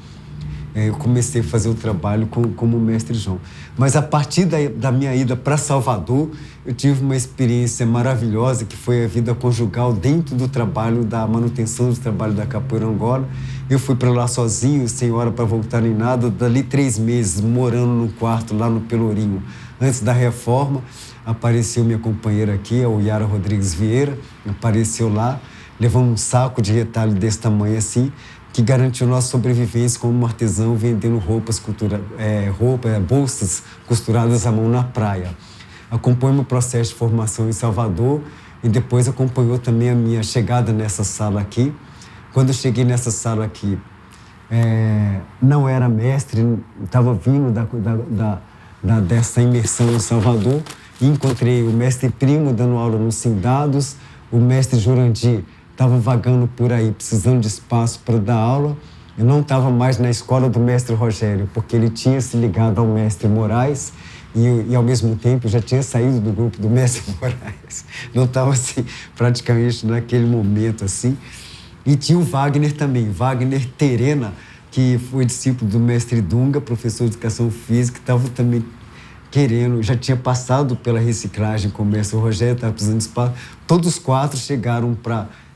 D: Eu comecei a fazer o trabalho como mestre João. Mas a partir da minha ida para Salvador, eu tive uma experiência maravilhosa, que foi a vida conjugal dentro do trabalho, da manutenção do trabalho da Capoeira Angola. Eu fui para lá sozinho, sem hora para voltar nem nada. Dali 3 meses, morando num quarto lá no Pelourinho, antes da reforma, apareceu minha companheira aqui, a Yara Rodrigues Vieira, apareceu lá, levando um saco de retalho desse tamanho assim, que garantiu nossa sobrevivência como artesão, vendendo bolsas costuradas à mão na praia. Acompanhou meu processo de formação em Salvador e depois acompanhou também a minha chegada nessa sala aqui. Quando eu cheguei nessa sala aqui, não era mestre, estava vindo dessa imersão em Salvador, e encontrei o mestre Primo dando aula nos Cindados, o mestre Jurandir estava vagando por aí, precisando de espaço para dar aula. Eu não estava mais na escola do mestre Rogério, porque ele tinha se ligado ao mestre Moraes e ao mesmo tempo, já tinha saído do grupo do mestre Moraes. Não estava, assim, praticamente naquele momento, assim. E tinha o Wagner também, Wagner Terena, que foi discípulo do mestre Dunga, professor de educação física, que estava também querendo, já tinha passado pela reciclagem com o mestre Rogério, estava precisando de espaço. Todos os 4 chegaram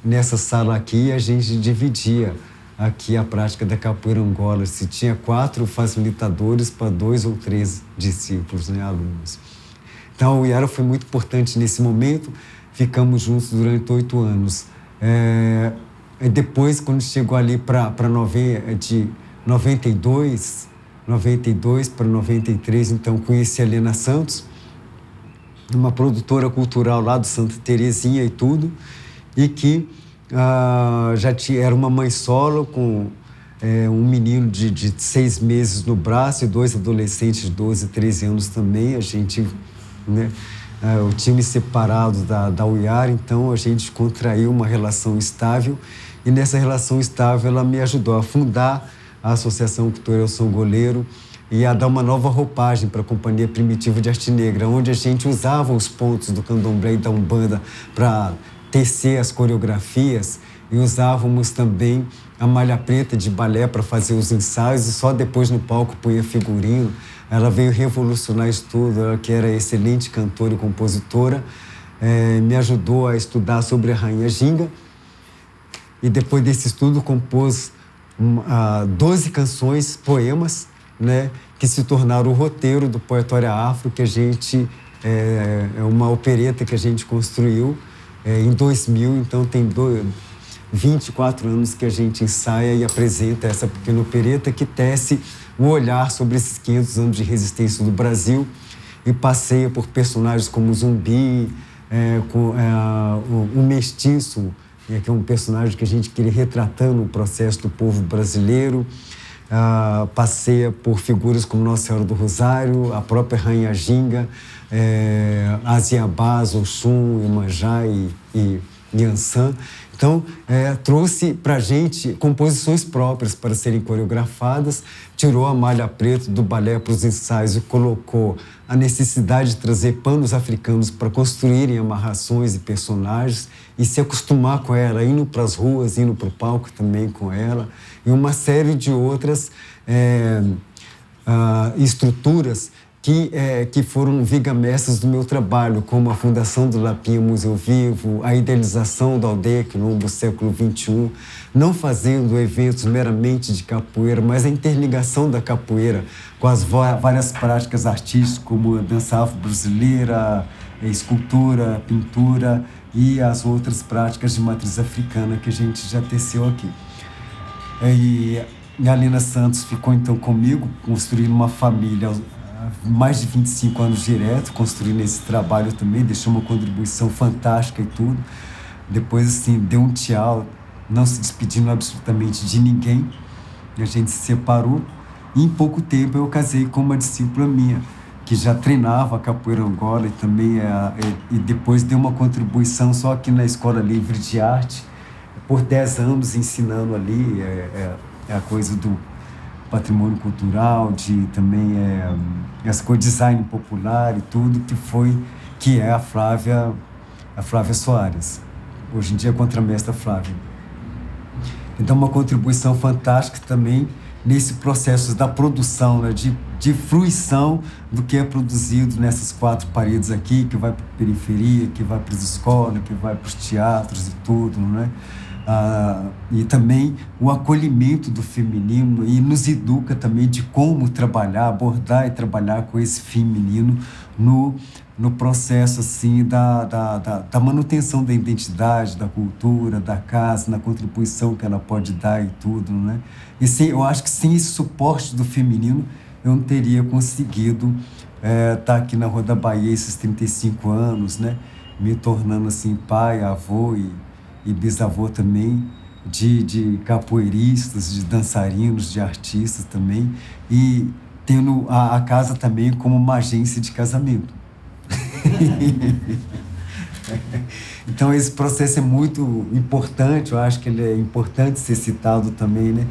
D: nessa sala aqui, e a gente dividia aqui a prática da Capoeira Angola. Se tinha 4 facilitadores para 2 ou 3 discípulos, né, alunos. Então, o Yara foi muito importante nesse momento. Ficamos juntos durante 8 anos. E depois, quando chegou ali de 92 para 93, então conheci a Helena Santos, uma produtora cultural lá do Santa Terezinha e tudo, e que era uma mãe solo com um menino de 6 meses no braço e 2 adolescentes de 12 e 13 anos também. A gente, né, o time separado da UIAR, então a gente contraiu uma relação estável, e nessa relação estável ela me ajudou a fundar a Associação Cultural São Goleiro e a dar uma nova roupagem para a Companhia Primitiva de Arte Negra, onde a gente usava os pontos do candomblé e da Umbanda para tecer as coreografias, e usávamos também a malha preta de balé para fazer os ensaios, e só depois no palco punha figurino. Ela veio revolucionar isso tudo, ela que era excelente cantora e compositora, me ajudou a estudar sobre a Rainha Ginga, e depois desse estudo compôs 12 canções, poemas, né, que se tornaram o roteiro do Poetória Afro, que a gente, é uma opereta que a gente construiu em 2000, então tem 24 anos que a gente ensaia e apresenta essa pequena opereta que tece um olhar sobre esses 500 anos de resistência do Brasil e passeia por personagens como Zumbi, o Mestiço, que é um personagem que a gente queria retratando o processo do povo brasileiro, passeia por figuras como Nossa Senhora do Rosário, a própria Rainha Ginga, as Iabás, Oxum, Iemanjá e Yansan. Então, trouxe para a gente composições próprias para serem coreografadas, tirou a malha preta do balé para os ensaios e colocou a necessidade de trazer panos africanos para construírem amarrações e personagens e se acostumar com ela, indo para as ruas, indo para o palco também com ela, e uma série de outras estruturas que foram vigamestras do meu trabalho, como a fundação do Lapinha Museu Vivo, a idealização da Aldeia Quilombo século XXI, não fazendo eventos meramente de capoeira, mas a interligação da capoeira com as várias práticas artísticas, como a dança afro-brasileira, escultura, pintura e as outras práticas de matriz africana que a gente já teceu aqui. E a Helena Santos ficou então comigo, construindo uma família mais de 25 anos direto, construindo esse trabalho também, deixou uma contribuição fantástica e tudo. Depois, assim, deu um tchau, não se despedindo absolutamente de ninguém. E a gente se separou. E em pouco tempo eu casei com uma discípula minha, que já treinava a Capoeira Angola e também e depois deu uma contribuição só aqui na Escola Livre de Arte, por 10 anos ensinando ali a coisa do patrimônio cultural, de também essa coisa de design popular e tudo, que é a Flávia Soares. Hoje em dia é contramestra Flávia. Então, uma contribuição fantástica também nesse processo da produção, né, de fruição do que é produzido nessas 4 paredes aqui, que vai para a periferia, que vai para as escolas, que vai para os teatros e tudo, né? E também o acolhimento do feminino, e nos educa também de como trabalhar, abordar e trabalhar com esse feminino no processo assim, da manutenção da identidade, da cultura, da casa, na contribuição que ela pode dar e tudo, né? E eu acho que sem esse suporte do feminino, eu não teria conseguido estar aqui na Rua da Bahia esses 35 anos, né? Me tornando assim pai, avô e bisavô também, de capoeiristas, de dançarinos, de artistas também, e tendo a casa também como uma agência de casamento. Então esse processo é muito importante, eu acho que ele é importante ser citado também, né?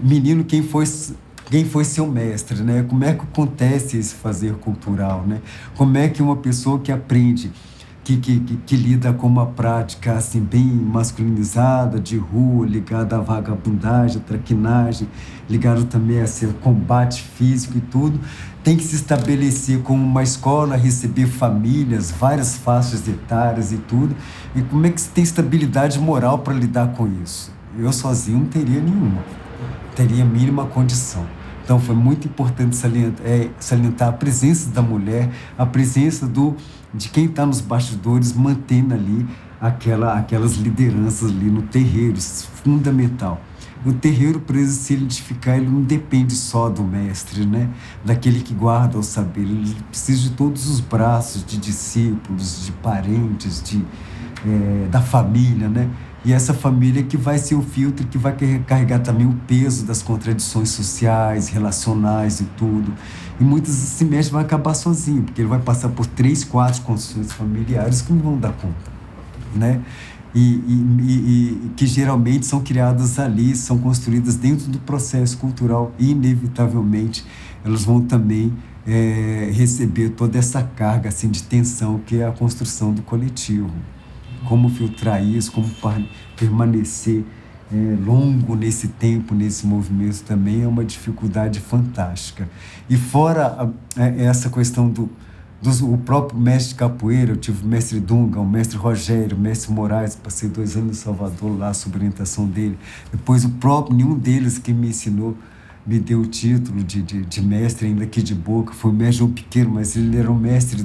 D: Menino, quem foi seu mestre, né? Como é que acontece esse fazer cultural, né? Como é que uma pessoa que aprende, que lida com uma prática assim bem masculinizada, de rua, ligada à vagabundagem, à traquinagem, ligado também a esse combate físico e tudo, tem que se estabelecer como uma escola, receber famílias, várias faixas etárias e tudo. E como é que se tem estabilidade moral para lidar com isso? Eu sozinho não teria nenhuma, teria a mínima condição. Então foi muito importante salientar a presença da mulher, a presença de quem está nos bastidores, mantendo ali aquelas lideranças ali no terreiro, isso é fundamental. O terreiro, para ele se identificar, ele não depende só do mestre, né? Daquele que guarda o saber, ele precisa de todos os braços, de discípulos, de parentes, da família, né? E essa família que vai ser o filtro, que vai carregar também o peso das contradições sociais, relacionais e tudo. E muitas vezes esse mestre vai acabar sozinho, porque ele vai passar por 3, 4 construções familiares que não vão dar conta, né? E que geralmente são criadas ali, são construídas dentro do processo cultural, e inevitavelmente elas vão também receber toda essa carga assim, de tensão que é a construção do coletivo. Como filtrar isso, como permanecer longo nesse tempo, nesse movimento, também é uma dificuldade fantástica. E fora essa questão o próprio mestre de capoeira, eu tive o mestre Dunga, o mestre Rogério, o mestre Moraes, passei 2 anos em Salvador lá sob orientação dele. Depois nenhum deles que me ensinou me deu o título de mestre, ainda aqui de Boca, foi o mestre João Piqueiro, mas ele era o mestre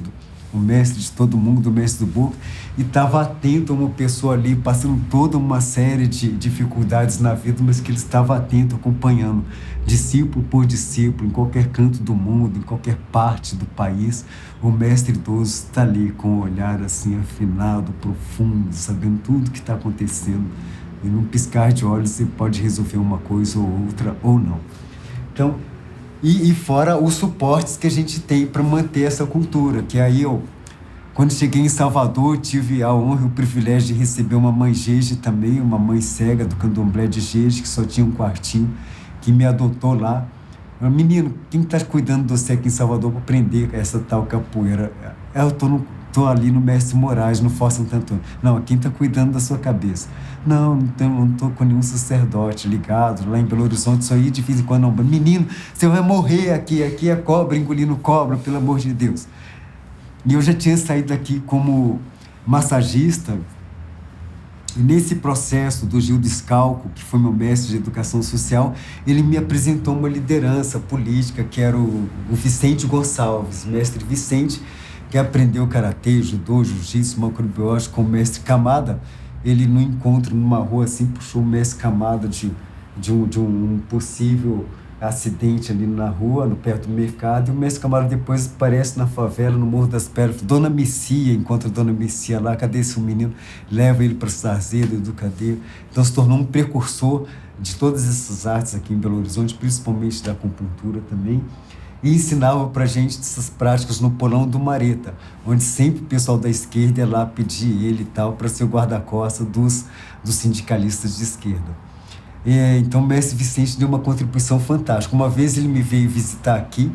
D: de todo mundo, o mestre do Boca, e estava atento a uma pessoa ali, passando toda uma série de dificuldades na vida, mas que ele estava atento, acompanhando, discípulo por discípulo, em qualquer canto do mundo, em qualquer parte do país, o mestre idoso está ali com um olhar assim afinado, profundo, sabendo tudo que está acontecendo, e num piscar de olhos você pode resolver uma coisa ou outra, ou não. Então, e fora os suportes que a gente tem para manter essa cultura, que aí quando cheguei em Salvador, tive a honra e o privilégio de receber uma mãe Gege também, uma mãe cega do candomblé de Gege, que só tinha um quartinho, que me adotou lá. Menino, quem está cuidando de você aqui em Salvador para aprender essa tal capoeira? Eu estou ali no Mestre Moraes, no Força Santo Antônio. Não, quem está cuidando da sua cabeça? Não estou com nenhum sacerdote ligado. Lá em Belo Horizonte, só ia de vez em quando. Não, menino, você vai morrer aqui é cobra, engolindo cobra, pelo amor de Deus. E eu já tinha saído daqui como massagista. E nesse processo do Gildo Scalco, que foi meu mestre de educação social, ele me apresentou uma liderança política, que era o Vicente Gonçalves, mestre Vicente, que aprendeu karatê, judô, jiu-jitsu, macrobiótico com o mestre Camada. Ele, no encontro numa rua assim, puxou o mestre Camada de um possível acidente ali na rua, perto do mercado, e o mestre Camada depois aparece na favela, no Morro das Pérolas. Dona Messia, encontra a Dona Messia lá, cadê esse menino? Leva ele para o Sarzedo, educadeiro. Então se tornou um precursor de todas essas artes aqui em Belo Horizonte, principalmente da acupuntura também. e ensinava para a gente essas práticas no Polão do Mareta, onde sempre o pessoal da esquerda ia lá pedir ele e tal para ser o guarda-costas dos sindicalistas de esquerda. Então o mestre Vicente deu uma contribuição fantástica. Uma vez ele me veio visitar aqui,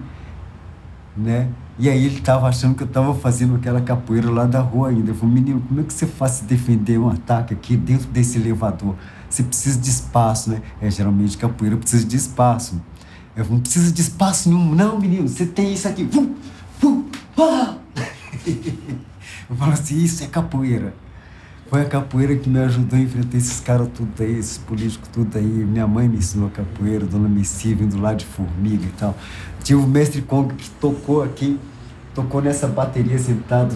D: né? E aí ele estava achando que eu estava fazendo aquela capoeira lá da rua ainda. Eu falei, menino, como é que você faz se defender um ataque aqui dentro desse elevador? Você precisa de espaço, né? Geralmente capoeira precisa de espaço. Eu falei, não precisa de espaço nenhum. Não, menino, você tem isso aqui. Eu falo assim, isso é capoeira. Foi a capoeira que me ajudou a enfrentar esses caras tudo aí, esses políticos tudo aí. Minha mãe me ensinou capoeira, Dona Messi, vindo lá de Formiga e tal. Tinha o mestre Conga que tocou aqui, tocou nessa bateria sentado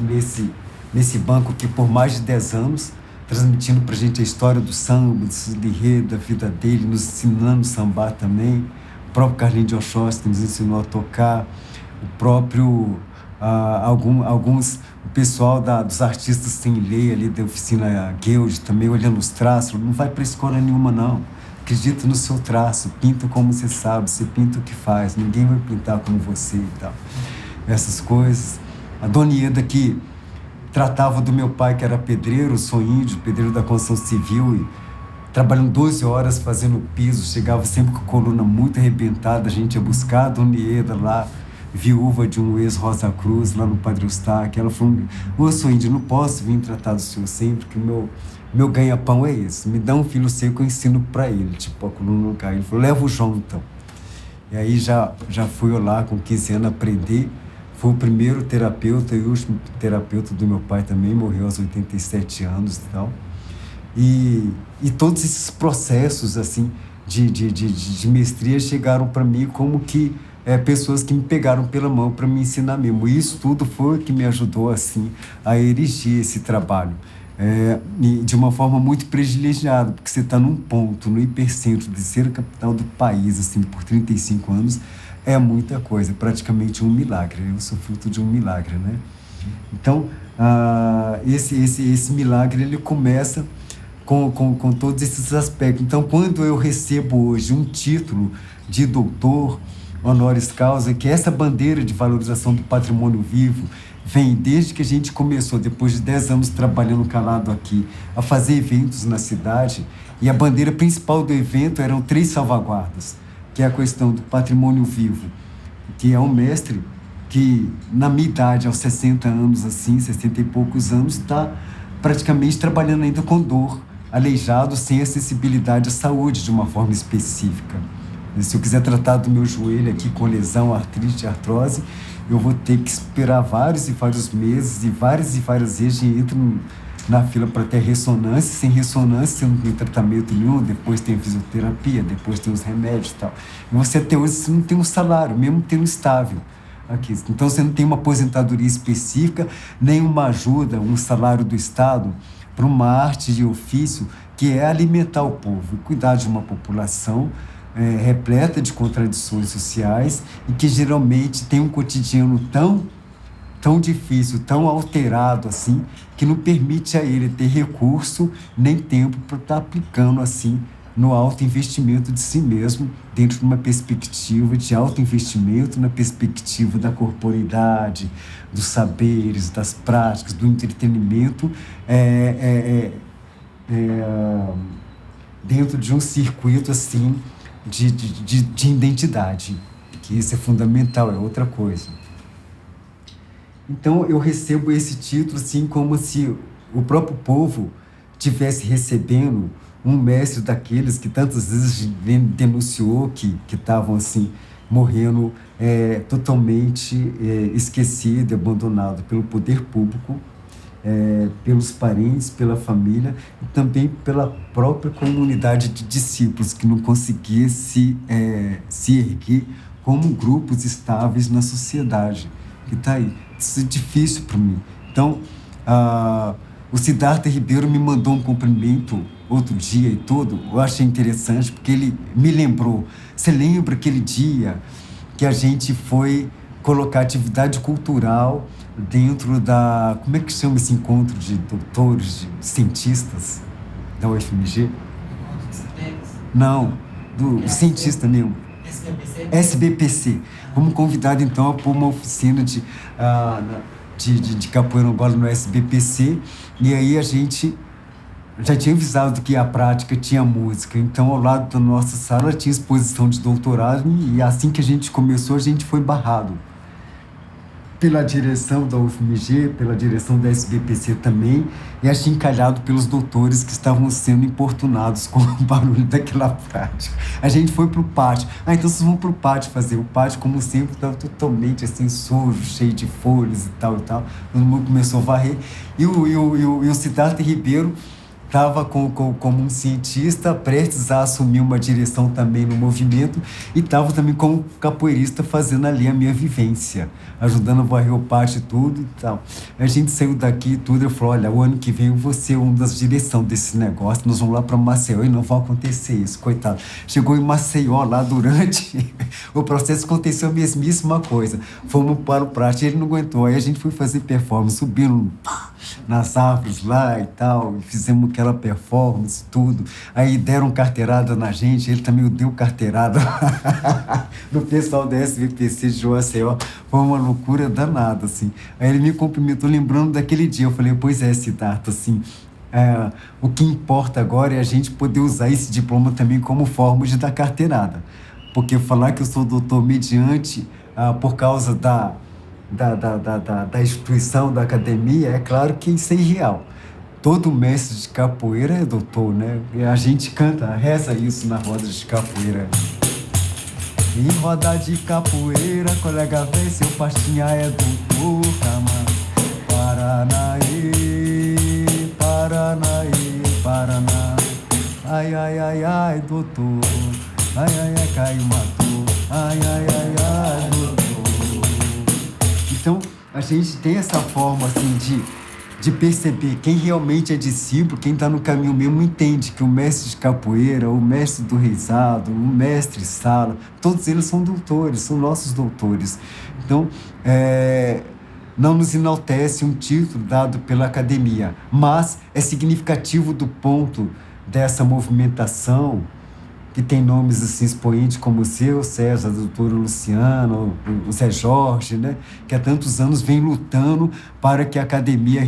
D: nesse banco aqui por mais de 10 anos, transmitindo pra gente a história do samba, do enredo, da vida dele, nos ensinando a sambar também. O próprio Carlinhos de Oxóssi que nos ensinou a tocar, o próprio... o pessoal dos artistas sem lei ali da oficina Guild também olhando os traços, não vai para escola nenhuma não, acredita no seu traço, pinta como você sabe, você pinta o que faz, ninguém vai pintar como você e tal, essas coisas. A Dona Ieda que tratava do meu pai que era pedreiro, sou índio, pedreiro da construção civil, e trabalhando 12 horas fazendo piso, chegava sempre com a coluna muito arrebentada, a gente ia buscar a Dona Ieda lá, viúva de um ex-Rosa Cruz, lá no Padre Eustáquio. Ela falou, ô, sou índio, não posso vir tratar do senhor sempre, porque o meu ganha-pão é esse. Me dá um filho seu que eu ensino para ele, tipo, a coluna no lugar. Ele falou, leva o João, então. E aí já fui eu lá com 15 anos aprender. Foi o primeiro terapeuta e o último terapeuta do meu pai também, morreu aos 87 anos e tal. E todos esses processos, assim, de mestria chegaram para mim como que pessoas que me pegaram pela mão para me ensinar mesmo. E isso tudo foi o que me ajudou assim, a erigir esse trabalho. De uma forma muito privilegiada, porque você está num ponto, no hipercentro de ser a capital do país, assim, por 35 anos, é muita coisa, praticamente um milagre. Eu sou fruto de um milagre, né? Então, esse milagre, ele começa com todos esses aspectos. Então, quando eu recebo hoje um título de doutor, honoris causa, que essa bandeira de valorização do patrimônio vivo vem desde que a gente começou, depois de 10 anos trabalhando calado aqui, a fazer eventos na cidade, e a bandeira principal do evento eram 3 salvaguardas, que é a questão do patrimônio vivo, que é um mestre que, na minha idade, aos 60 anos, assim, 60 e poucos anos, está praticamente trabalhando ainda com dor, aleijado, sem acessibilidade à saúde de uma forma específica. Se eu quiser tratar do meu joelho aqui com lesão, artrite, artrose, eu vou ter que esperar vários e vários meses e várias vezes entro na fila para ter ressonância. Sem ressonância, você não tem tratamento nenhum, depois tem a fisioterapia, depois tem os remédios e tal. E você até hoje você não tem um salário, mesmo tendo estável aqui. Então você não tem uma aposentadoria específica, nem uma ajuda, um salário do Estado para uma arte de ofício que é alimentar o povo, cuidar de uma população repleta de contradições sociais e que geralmente tem um cotidiano tão difícil, tão alterado assim, que não permite a ele ter recurso nem tempo para estar aplicando assim no autoinvestimento de si mesmo, dentro de uma perspectiva de autoinvestimento, na perspectiva da corporeidade, dos saberes, das práticas, do entretenimento, dentro de um circuito assim de identidade, que isso é fundamental, é outra coisa. Então eu recebo esse título assim como se o próprio povo tivesse recebendo um mestre daqueles que tantas vezes denunciou que estavam assim morrendo totalmente esquecido, abandonado pelo poder público, pelos parentes, pela família e também pela própria comunidade de discípulos que não conseguia se erguer como grupos estáveis na sociedade, que está aí. Isso é difícil para mim. Então, o Siddhartha Ribeiro me mandou um cumprimento outro dia e tudo, eu achei interessante, porque ele me lembrou. Você lembra aquele dia que a gente foi colocar atividade cultural dentro da... Como é que chama esse encontro de doutores, de cientistas da UFMG? Não, do cientista mesmo. SBPC. Fomos convidados, então, a pôr uma oficina de capoeira Angola no SBPC, e aí a gente já tinha avisado que a prática tinha música, então ao lado da nossa sala tinha exposição de doutorado, e assim que a gente começou, a gente foi barrado pela direção da UFMG, pela direção da SBPC também, e achincalhado pelos doutores que estavam sendo importunados com o barulho daquela prática. A gente foi pro pátio. Então vocês vão pro pátio fazer. O pátio, como sempre, estava totalmente assim, sujo, cheio de folhas e tal e tal. Todo mundo começou a varrer. E o Siddhartha Ribeiro estava como um cientista prestes a assumir uma direção também no movimento, e estava também como capoeirista fazendo ali a minha vivência, ajudando a varrer o pátio e tudo e tal. A gente saiu daqui e tudo, eu falei, olha, o ano que vem eu vou ser um das direção desse negócio, nós vamos lá para Maceió e não vai acontecer isso, coitado. Chegou em Maceió lá durante o processo, aconteceu a mesmíssima coisa. Fomos para o pátio, ele não aguentou, aí a gente foi fazer performance, subindo nas árvores lá e tal, e fizemos aquela performance, tudo. Aí deram carteirada na gente, ele também deu carteirada no pessoal da SBPC de Maceió. Foi uma loucura danada, assim. Aí ele me cumprimentou lembrando daquele dia. Eu falei, pois é, Siddhartha, assim, o que importa agora é a gente poder usar esse diploma também como forma de dar carteirada. Porque falar que eu sou doutor mediante, por causa da instituição, da academia, é claro que isso é irreal. Todo mestre de capoeira é doutor, né? E a gente canta, reza isso na roda de capoeira. Em roda de capoeira, colega vê, seu pastinha é doutor, cama. Paranaí, Paranaí, Paraná. Ai, ai, ai, ai, doutor. Ai, ai, ai, caiu, matou. Ai, ai, ai, ai, doutor. Então, a gente tem essa forma, assim, de perceber quem realmente é discípulo, quem está no caminho mesmo, entende que o mestre de capoeira, o mestre do reizado, o mestre sala, todos eles são doutores, são nossos doutores. Então, não nos enaltece um título dado pela academia, mas é significativo do ponto dessa movimentação, que tem nomes assim expoentes como o seu, César, a doutora Luciana, o Zé Jorge, né? Que há tantos anos vem lutando para que a academia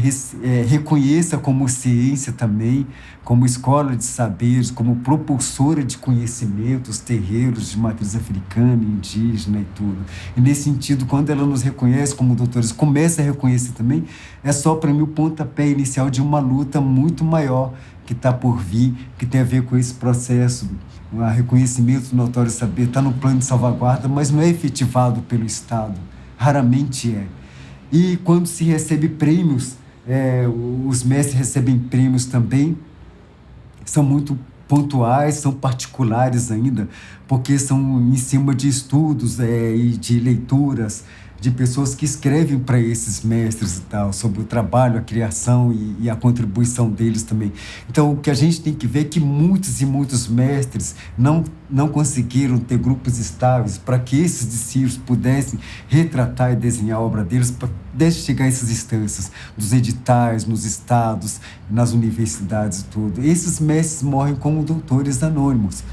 D: reconheça como ciência também, como escola de saberes, como propulsora de conhecimentos, terreiros de matriz africana, indígena e tudo. E nesse sentido, quando ela nos reconhece como doutores, começa a reconhecer também, é só para mim o pontapé inicial de uma luta muito maior que está por vir, que tem a ver com esse processo. O reconhecimento do notório saber está no plano de salvaguarda, mas não é efetivado pelo Estado, raramente é. E quando se recebe prêmios, os mestres recebem prêmios também, são muito pontuais, são particulares ainda, porque são em cima de estudos e de leituras, de pessoas que escrevem para esses mestres e tal, sobre o trabalho, a criação e a contribuição deles também. Então, o que a gente tem que ver é que muitos e muitos mestres não conseguiram ter grupos estáveis para que esses discípulos pudessem retratar e desenhar a obra deles, para chegar a essas instâncias, dos editais, nos estados, nas universidades e tudo. Esses mestres morrem como doutores anônimos,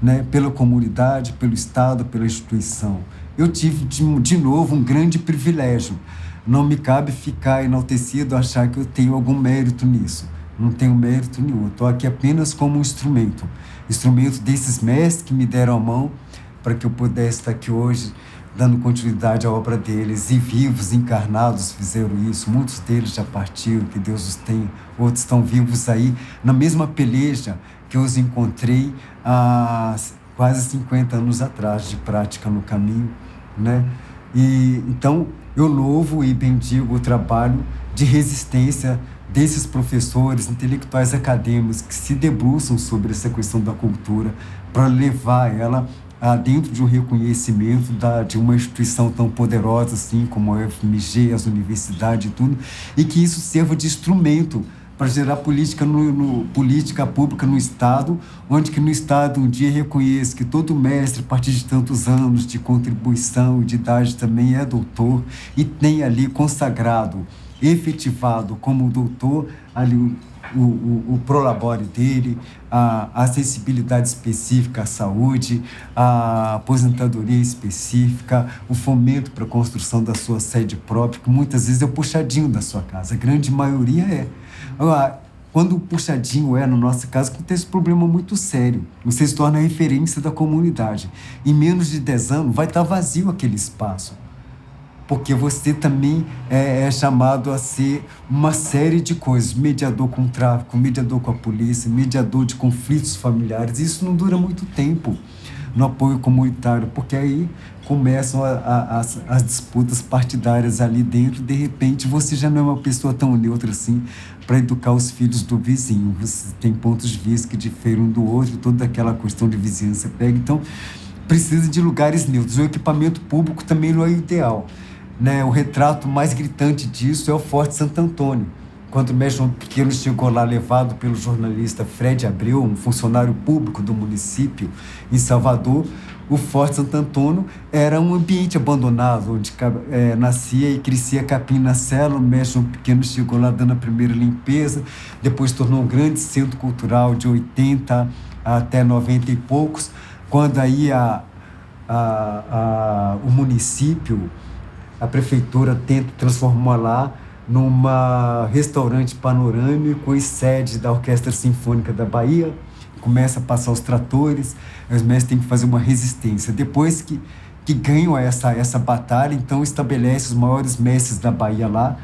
D: né? Pela comunidade, pelo Estado, pela instituição. Eu tive, de novo, um grande privilégio. Não me cabe ficar enaltecido, achar que eu tenho algum mérito nisso. Não tenho mérito nenhum. Estou aqui apenas como um instrumento desses mestres que me deram a mão para que eu pudesse estar aqui hoje, dando continuidade à obra deles. E vivos, encarnados fizeram isso. Muitos deles já partiram, que Deus os tenha. Outros estão vivos aí, na mesma peleja que eu os encontrei há quase 50 anos atrás, de prática no caminho, né? E então eu louvo e bendigo o trabalho de resistência desses professores, intelectuais acadêmicos que se debruçam sobre essa questão da cultura para levar ela dentro de um reconhecimento de uma instituição tão poderosa assim como a UFMG, as universidades e tudo, e que isso sirva de instrumento para gerar política pública no Estado, onde que no Estado um dia reconheça que todo mestre, a partir de tantos anos de contribuição e de idade também é doutor e tem ali consagrado, efetivado como doutor, ali o prolabore dele, a acessibilidade específica à saúde, a aposentadoria específica, o fomento para a construção da sua sede própria, que muitas vezes é o puxadinho da sua casa, a grande maioria é. Agora, quando o puxadinho na nossa casa, acontece um problema muito sério. Você se torna a referência da comunidade. Em menos de 10 anos, vai estar vazio aquele espaço. Porque você também é chamado a ser uma série de coisas. Mediador com o tráfico, mediador com a polícia, mediador de conflitos familiares. Isso não dura muito tempo no apoio comunitário, porque aí começam as disputas partidárias ali dentro. De repente, você já não é uma pessoa tão neutra assim para educar os filhos do vizinho. Você tem pontos de vista que diferem um do outro, toda aquela questão de vizinhança pega. Então, precisa de lugares neutros. O equipamento público também não é ideal. Né? O retrato mais gritante disso é o Forte Santo Antônio. Quando o mestre João Pequeno chegou lá, levado pelo jornalista Fred Abreu, um funcionário público do município em Salvador, o Forte Santo Antônio era um ambiente abandonado, onde nascia e crescia capim na cela. O mestre João Pequeno chegou lá dando a primeira limpeza, depois tornou um grande centro cultural de 80 até 90 e poucos, quando aí o município, a prefeitura tenta transformar lá num restaurante panorâmico e sede da Orquestra Sinfônica da Bahia. Começa a passar os tratores, os mestres têm que fazer uma resistência. Depois que ganham essa batalha, então estabelece os maiores mestres da Bahia lá.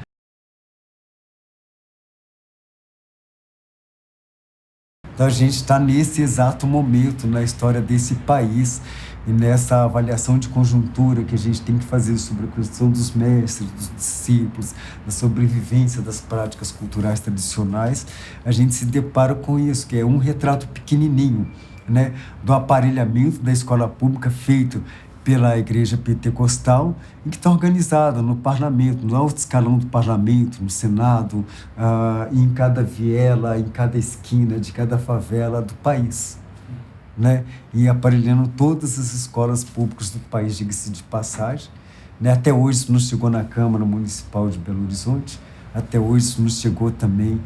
D: Então a gente está nesse exato momento na história desse país e nessa avaliação de conjuntura que a gente tem que fazer sobre a questão dos mestres, dos discípulos, da sobrevivência das práticas culturais tradicionais. A gente se depara com isso, que é um retrato pequenininho, né, do aparelhamento da escola pública feito pela Igreja Pentecostal, e que está organizada no parlamento, no alto escalão do parlamento, no Senado, em cada viela, em cada esquina de cada favela do país, né? E aparelhando todas as escolas públicas do país, diga-se de passagem, né? Até hoje isso não chegou na Câmara Municipal de Belo Horizonte, até hoje isso não chegou também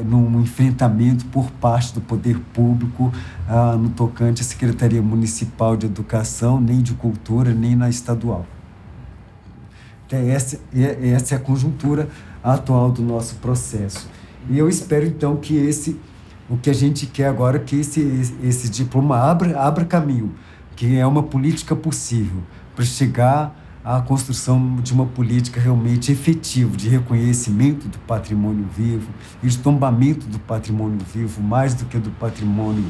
D: num enfrentamento por parte do poder público no tocante à Secretaria Municipal de Educação, nem de Cultura, nem na estadual. Então, essa é a conjuntura atual do nosso processo. E eu espero, então, que o que a gente quer agora, que esse diploma abra caminho, que é uma política possível para chegar à construção de uma política realmente efetiva de reconhecimento do patrimônio vivo e de tombamento do patrimônio vivo, mais do que do patrimônio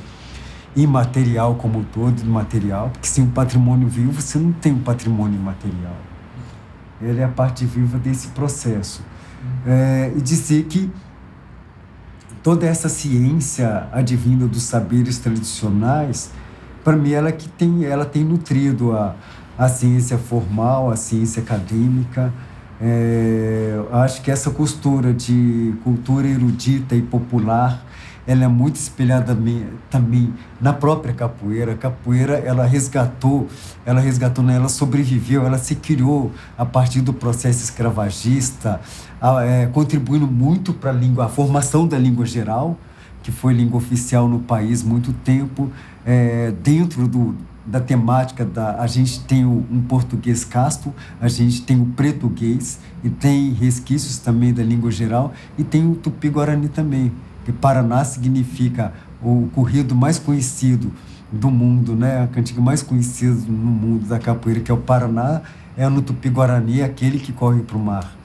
D: imaterial como um todo, material, porque sem o patrimônio vivo você não tem um patrimônio imaterial. Ele é a parte viva desse processo. E dizer que toda essa ciência advinda dos saberes tradicionais, para mim, ela tem nutrido a ciência formal, a ciência acadêmica. Acho que essa costura de cultura erudita e popular, ela é muito espelhada também na própria capoeira. A capoeira, ela sobreviveu, ela se criou a partir do processo escravagista, contribuindo muito para a formação da língua geral, que foi língua oficial no país muito tempo. Dentro da temática, a gente tem um português casto, a gente tem o pretuguês, e tem resquícios também da língua geral, e tem o tupi-guarani também, que Paraná significa o corrido mais conhecido do mundo, né? A cantiga mais conhecida no mundo da capoeira, que é o Paraná, no tupi-guarani, aquele que corre para o mar.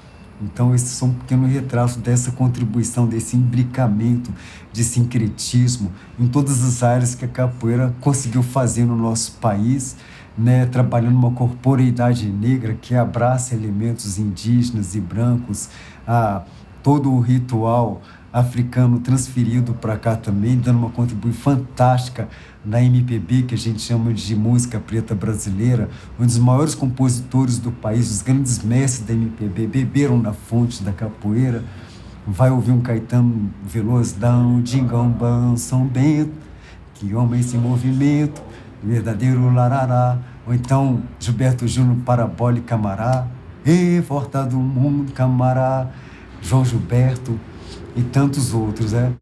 D: Então, esses são um pequeno retrato dessa contribuição, desse imbricamento de sincretismo em todas as áreas que a capoeira conseguiu fazer no nosso país, né? Trabalhando uma corporeidade negra que abraça elementos indígenas e brancos, todo o ritual africano transferido para cá também, dando uma contribuição fantástica na MPB, que a gente chama de música preta brasileira, onde os maiores compositores do país, os grandes mestres da MPB, beberam na fonte da capoeira. Vai ouvir um Caetano Veloso, Dão, Dingão, Bão, São Bento, que homem sem movimento, verdadeiro larará. Ou então Gilberto Gil no Parabola e Camará, e volta do mundo, Camará, João Gilberto, e tantos outros, né?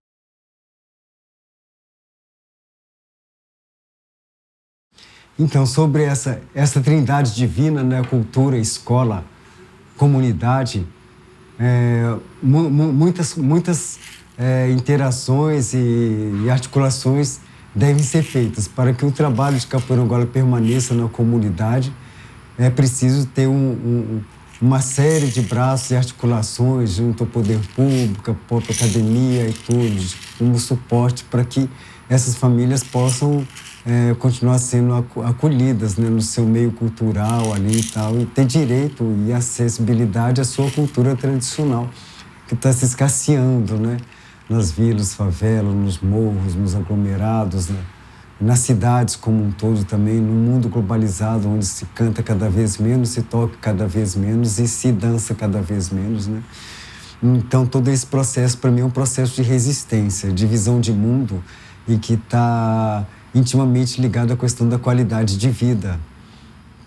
D: Então, sobre essa trindade divina, né, cultura, escola, comunidade, muitas interações e articulações devem ser feitas. Para que o trabalho de Capoeira Angola permaneça na comunidade, é preciso ter uma série de braços e articulações junto ao poder público, à própria academia e tudo, como suporte para que essas famílias possam continuar sendo acolhidas, né, no seu meio cultural ali e tal, e ter direito e acessibilidade à sua cultura tradicional, que está se escasseando, né, nas vilas, favelas, nos morros, nos aglomerados, né, nas cidades como um todo também, no mundo globalizado, onde se canta cada vez menos, se toca cada vez menos e se dança cada vez menos, né? Então, todo esse processo, para mim, é um processo de resistência, de visão de mundo e que está intimamente ligado à questão da qualidade de vida,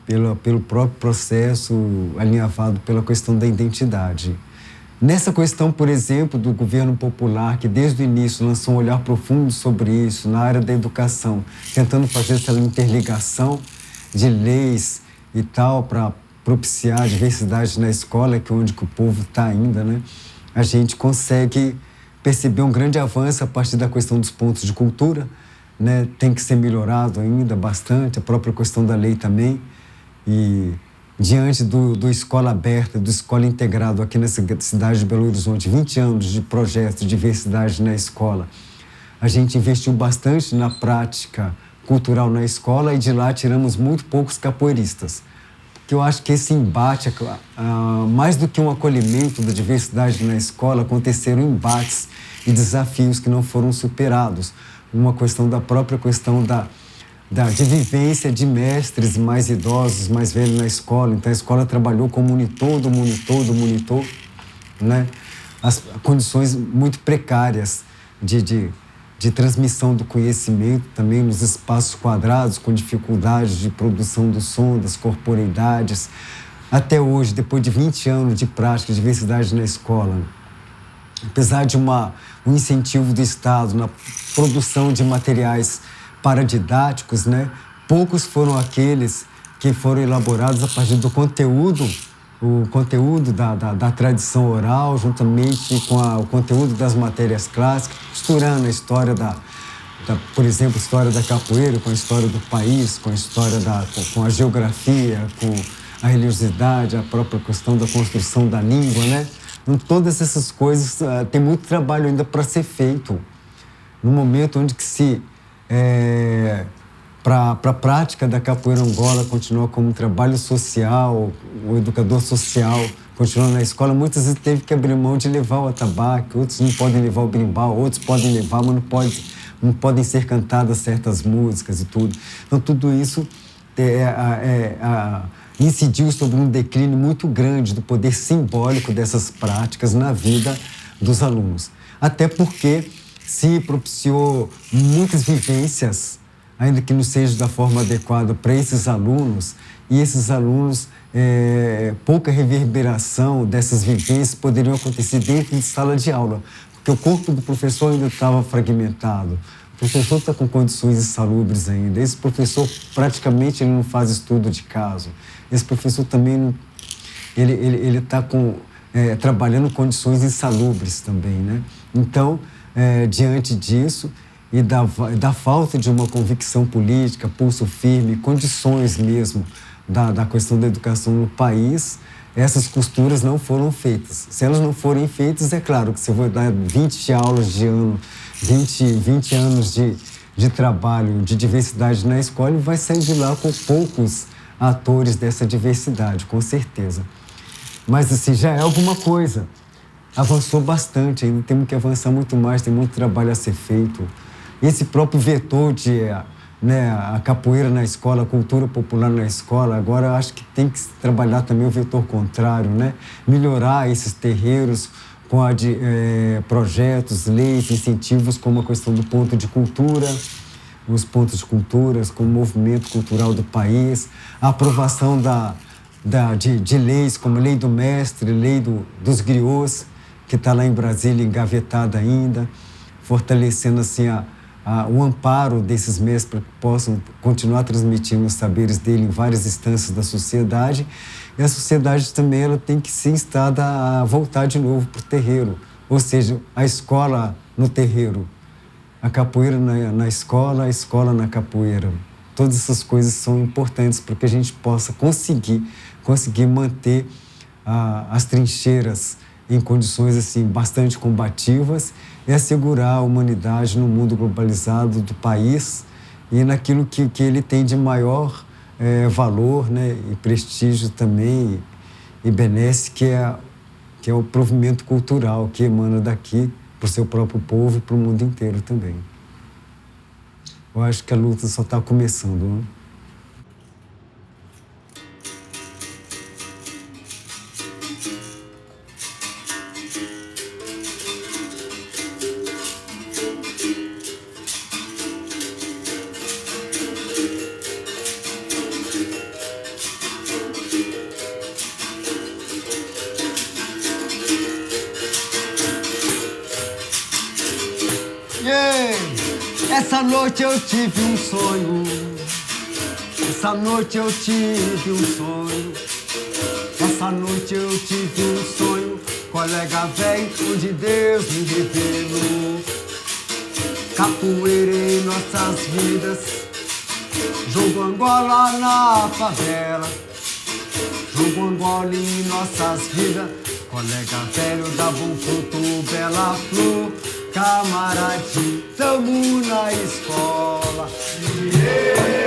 D: pelo próprio processo alinhavado pela questão da identidade. Nessa questão, por exemplo, do governo popular, que desde o início lançou um olhar profundo sobre isso, na área da educação, tentando fazer essa interligação de leis e tal, para propiciar a diversidade na escola, que é onde que o povo está ainda, né? A gente consegue perceber um grande avanço a partir da questão dos pontos de cultura, né? Tem que ser melhorado ainda bastante, a própria questão da lei também. E diante do Escola Aberta, do Escola Integrado aqui nessa cidade de Belo Horizonte, 20 anos de projeto de diversidade na escola, a gente investiu bastante na prática cultural na escola e de lá tiramos muito poucos capoeiristas. Porque eu acho que esse embate, mais do que um acolhimento da diversidade na escola, aconteceram embates e desafios que não foram superados. Uma questão da própria questão de vivência de mestres mais idosos, mais velhos na escola. Então, a escola trabalhou com monitor do monitor, né? As condições muito precárias de transmissão do conhecimento, também nos espaços quadrados, com dificuldades de produção do som, das corporeidades. Até hoje, depois de 20 anos de prática de diversidade na escola, apesar de um incentivo do Estado na produção de materiais paradidáticos, né, poucos foram aqueles que foram elaborados a partir do conteúdo, o conteúdo da tradição oral, juntamente com o conteúdo das matérias clássicas, misturando a história por exemplo, a história da capoeira com a história do país, com a história com a geografia, com a religiosidade, a própria questão da construção da língua, né? Então, todas essas coisas, tem muito trabalho ainda para ser feito. No momento onde que para a prática da capoeira Angola continuar como um trabalho social, o educador social continuar na escola, muitas vezes teve que abrir mão de levar o atabaque, outros não podem levar o berimbau, outros podem levar, mas não podem ser cantadas certas músicas e tudo. Então, tudo isso incidiu sobre um declínio muito grande do poder simbólico dessas práticas na vida dos alunos. Até porque se propiciou muitas vivências, ainda que não seja da forma adequada para esses alunos, e esses alunos, pouca reverberação dessas vivências poderiam acontecer dentro de sala de aula, porque o corpo do professor ainda estava fragmentado. O professor está com condições insalubres ainda. Esse professor praticamente ele não faz estudo de caso. Esse professor também ele está trabalhando condições insalubres também, né? Então, diante disso e da falta de uma convicção política, pulso firme, condições mesmo da questão da educação no país, essas costuras não foram feitas. Se elas não forem feitas, é claro que você vai dar 20 aulas de ano, 20 anos de trabalho de diversidade na escola e vai sair de lá com poucos atores dessa diversidade, com certeza. Mas assim, já é alguma coisa. Avançou bastante, ainda temos que avançar muito mais, tem muito trabalho a ser feito. Esse próprio vetor de a capoeira na escola, a cultura popular na escola, agora eu acho que tem que trabalhar também o vetor contrário, né? Melhorar esses terreiros com projetos, leis, incentivos, como a questão do ponto de cultura, os pontos de culturas, como o movimento cultural do país, a aprovação de leis como Lei do Mestre, Lei dos Griots, que está lá em Brasília, engavetada ainda, fortalecendo assim o amparo desses mestres para que possam continuar transmitindo os saberes dele em várias instâncias da sociedade. E a sociedade também ela tem que ser instada a voltar de novo para o terreiro, ou seja, a escola no terreiro, a capoeira na escola, a escola na capoeira. Todas essas coisas são importantes para que a gente possa conseguir manter as trincheiras em condições assim bastante combativas e assegurar a humanidade no mundo globalizado do país e naquilo que ele tem de maior valor, né, e prestígio também e benesse, que é o provimento cultural que emana daqui para o seu próprio povo e para o mundo inteiro também. Eu acho que a luta só está começando, né?
A: Essa noite eu tive um sonho. Essa noite eu tive um sonho. Essa noite eu tive um sonho. Colega velho, onde Deus me revelou. Capoeira em nossas vidas. Jogo Angola na favela. Jogo Angola em nossas vidas. Colega velho, dá bom fruto, bela flor. Camarade, tamo na escola. Yeah.